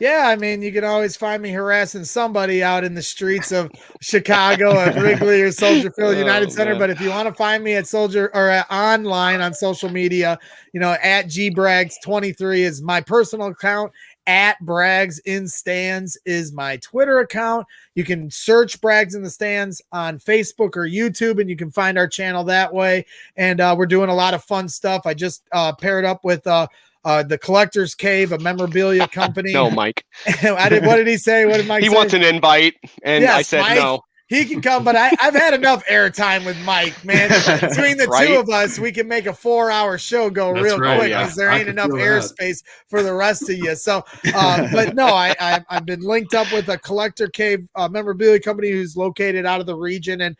Yeah. I mean, you can always find me harassing somebody out in the streets of Chicago at Wrigley or Soldier Field United Center. But if you want to find me at Soldier or online on social media, at gbrags23 is my personal account. At Brags in Stands is my Twitter account. You can search Brags in the Stands on Facebook or YouTube, and you can find our channel that way. And we're doing a lot of fun stuff. I just paired up with the Collector's Cave, a memorabilia company. No, Mike. What did he say? What did Mike say? He wants an invite, and I said Mike, no. He can come, but I've had enough airtime with Mike, man. Between the two of us, we can make a 4-hour show go quick because there ain't enough airspace for the rest of you. So, but no, I've been linked up with a Collector Cave memorabilia company who's located out of the region, and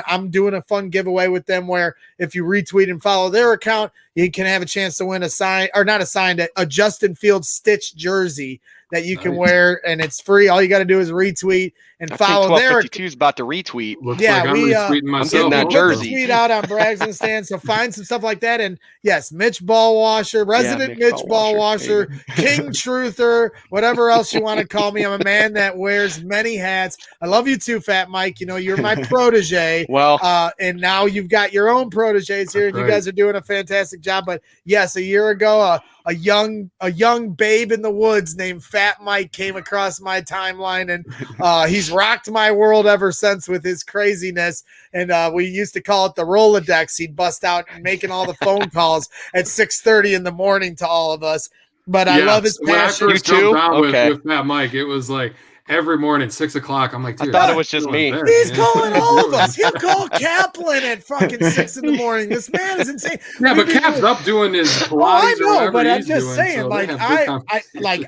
I'm doing a fun giveaway with them where if you retweet and follow their account, you can have a chance to win a Justin Fields stitched jersey that you can wear, and it's free. All you got to do is retweet and follow their. 1252 is about to retweet. I'm getting that jersey. Tweet out on Brags in the Stands, so find some stuff like that. And yes, Mitch Ballwasher, resident Mitch Ballwasher, King Truther, whatever else you want to call me. I'm a man that wears many hats. I love you too, Fat Mike. You're my protege. Well, and now you've got your own proteges here. You guys are doing a fantastic job. But yes, a year ago, a young babe in the woods named Fat Mike came across my timeline, and he's rocked my world ever since with his craziness. And we used to call it the Rolodex. He'd bust out and making all the phone calls at 6:30 in the morning to all of us. But I love his passion. When I first jumped on with Fat Mike, it was like every morning, 6 o'clock. I'm like, dude, I thought it was just me. He's calling all of us. He'll call Kaplan at fucking 6 in the morning. This man is insane. Yeah, but Cap's up doing his Pilates. I know, but I'm just saying,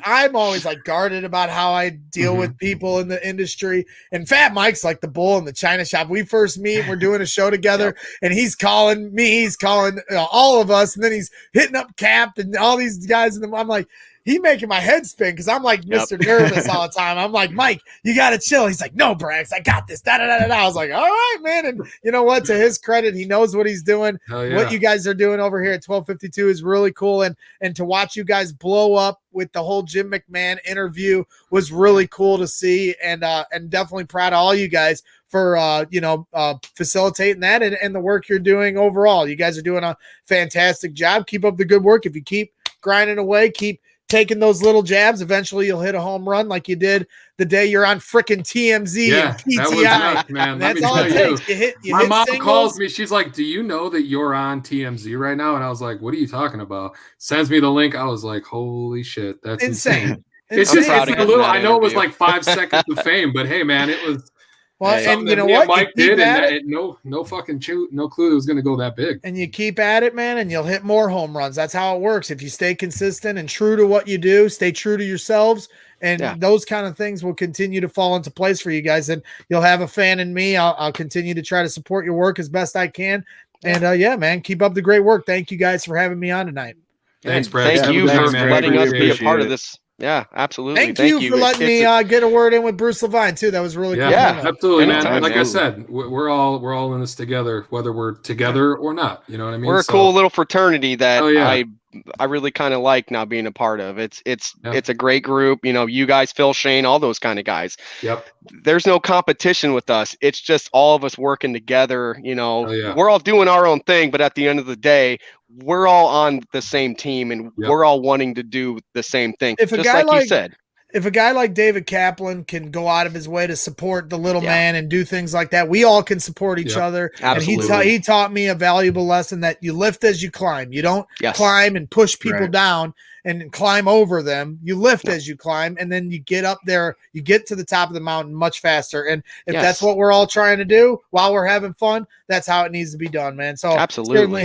I'm always guarded about how I deal with people in the industry. And Fat Mike's like the bull in the china shop. We first meet, we're doing a show together, and he's calling me, he's calling all of us, and then he's hitting up Cap and all these guys. And I'm like, he making my head spin because I'm like Mr. Nervous all the time. I'm like, Mike, you got to chill. He's like, no, Brax, I got this. Da, da, da, da, da. I was like, all right, man. And you know what? To his credit, he knows what he's doing. Yeah. What you guys are doing over here at 1252 is really cool. And to watch you guys blow up with the whole Jim McMahon interview was really cool to see. And definitely proud of all you guys for facilitating that and the work you're doing overall. You guys are doing a fantastic job. Keep up the good work. If you keep grinding away, keep taking those little jabs, eventually you'll hit a home run like you did the day you're on freaking TMZ and PTI. That was nuts, man. That's all it takes. My mom calls me. She's like, do you know that you're on TMZ right now? And I was like, what are you talking about? Sends me the link. I was like, holy shit, that's insane. It's just a little, I know it was like 5 seconds of fame, but hey, man, it was. Well, and you know what? Mike did, and no fucking no clue it was going to go that big. And you keep at it, man, and you'll hit more home runs. That's how it works. If you stay consistent and true to what you do, stay true to yourselves, and those kind of things will continue to fall into place for you guys. And you'll have a fan in me. I'll continue to try to support your work as best I can. And man, keep up the great work. Thank you guys for having me on tonight. Thanks, Brad. Thank you for letting us be a part of this. Yeah, absolutely. Thank you for letting me get a word in with Bruce Levine too. That was really cool. Yeah, absolutely, man. Like I said, we're all in this together, whether we're together or not. You know what I mean? We're a cool little fraternity that I really kind of like now being a part of. It's a great group. You know, you guys, Phil, Shane, all those kind of guys. Yep. There's no competition with us. It's just all of us working together. You know, we're all doing our own thing, but at the end of the day, we're all on the same team and we're all wanting to do the same thing. If just like you said. If a guy like David Kaplan can go out of his way to support the little man and do things like that, we all can support each other. Absolutely. And he taught me a valuable lesson that you lift as you climb. You don't climb and push people down and climb over them. You lift as you climb, and then you get up there. You get to the top of the mountain much faster. And if that's what we're all trying to do while we're having fun, that's how it needs to be done, man. So certainly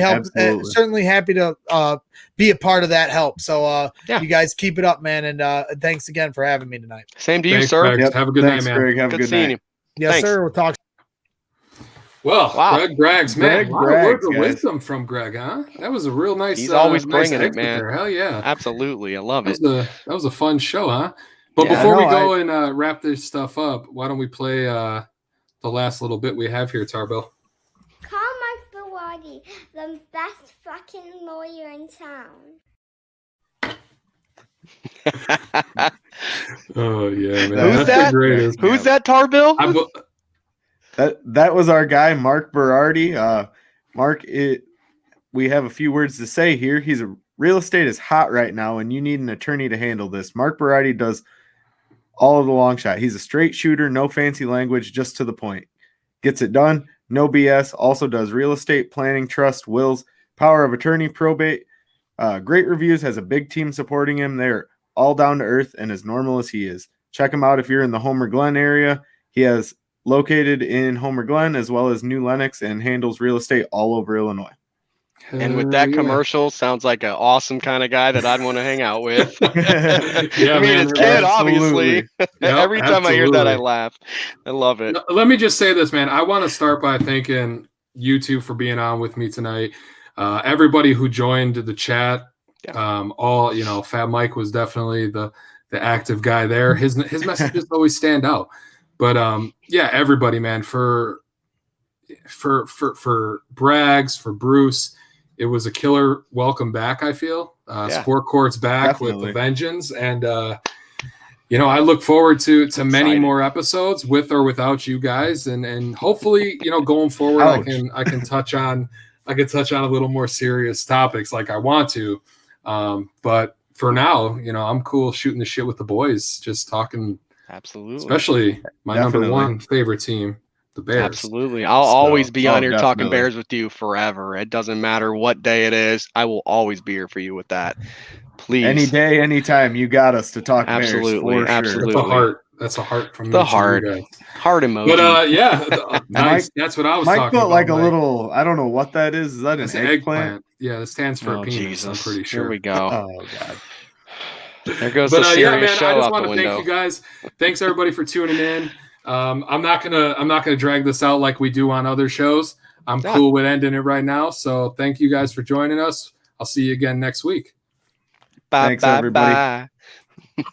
happy to be a part of that help. So you guys keep it up, man. And thanks again for having me tonight. Same to you, sir. Yep. Have a good night, man. Greg. Have a good seeing night. you. Yes, sir. We'll talk. Well, Greg Braggs, man. Greg A lot of words of guys. wisdom from Greg, huh? That was a real nice. He's always nice bringing it, man. there. Hell yeah. Absolutely. I love it. That was a fun show, huh? But before we go and wrap this stuff up, why don't we play the last little bit we have here, Tarbell? Call Mike Biladi, the best fucking lawyer in town. Oh yeah, man. Who's that? Who's that, Tarbell? That was our guy, Mark Berardi. Mark, we have a few words to say here. Real estate is hot right now, and you need an attorney to handle this. Mark Berardi does all of the long shot. He's a straight shooter, no fancy language, just to the point. Gets it done, no BS. Also does real estate, planning, trust, wills, power of attorney, probate. Great reviews, has a big team supporting him. They're all down to earth and as normal as he is. Check him out if you're in the Homer Glen area. He has located in Homer Glen as well as New Lenox and handles real estate all over Illinois. And with that commercial, sounds like an awesome kind of guy that I'd want to hang out with. I mean, his kid, obviously. Every time I hear that, I laugh. I love it. Let me just say this, man. I want to start by thanking you two for being on with me tonight. Everybody who joined the chat, Fat Mike was definitely the active guy there. His messages always stand out. But everybody, man, for Braggs, for Bruce, it was a killer welcome back, I feel. Sport Court's back with a vengeance. And I look forward to many more episodes with or without you guys. And hopefully, going forward I can touch on a little more serious topics like I want to. But for now, I'm cool shooting the shit with the boys, just talking. Absolutely. Especially my number one favorite team, the Bears. Absolutely. I'll always be on here talking Bears with you forever. It doesn't matter what day it is. I will always be here for you with that. Please. Any day, anytime. You got us to talk Bears. Absolutely. Sure. That's a heart from the heart. Heart emoji. But nice. That's what I was talking about. Mike put like a little, I don't know what that is. Is that an eggplant? Yeah, that stands for a penis. Jesus. I'm pretty sure. Here we go. Oh God. There goes the serious show I just out want the to window. thank you guys. Thanks everybody for tuning in. I'm not gonna drag this out like we do on other shows. I'm cool with ending it right now. So thank you guys for joining us. I'll see you again next week. Bye, Thanks, bye, everybody. bye.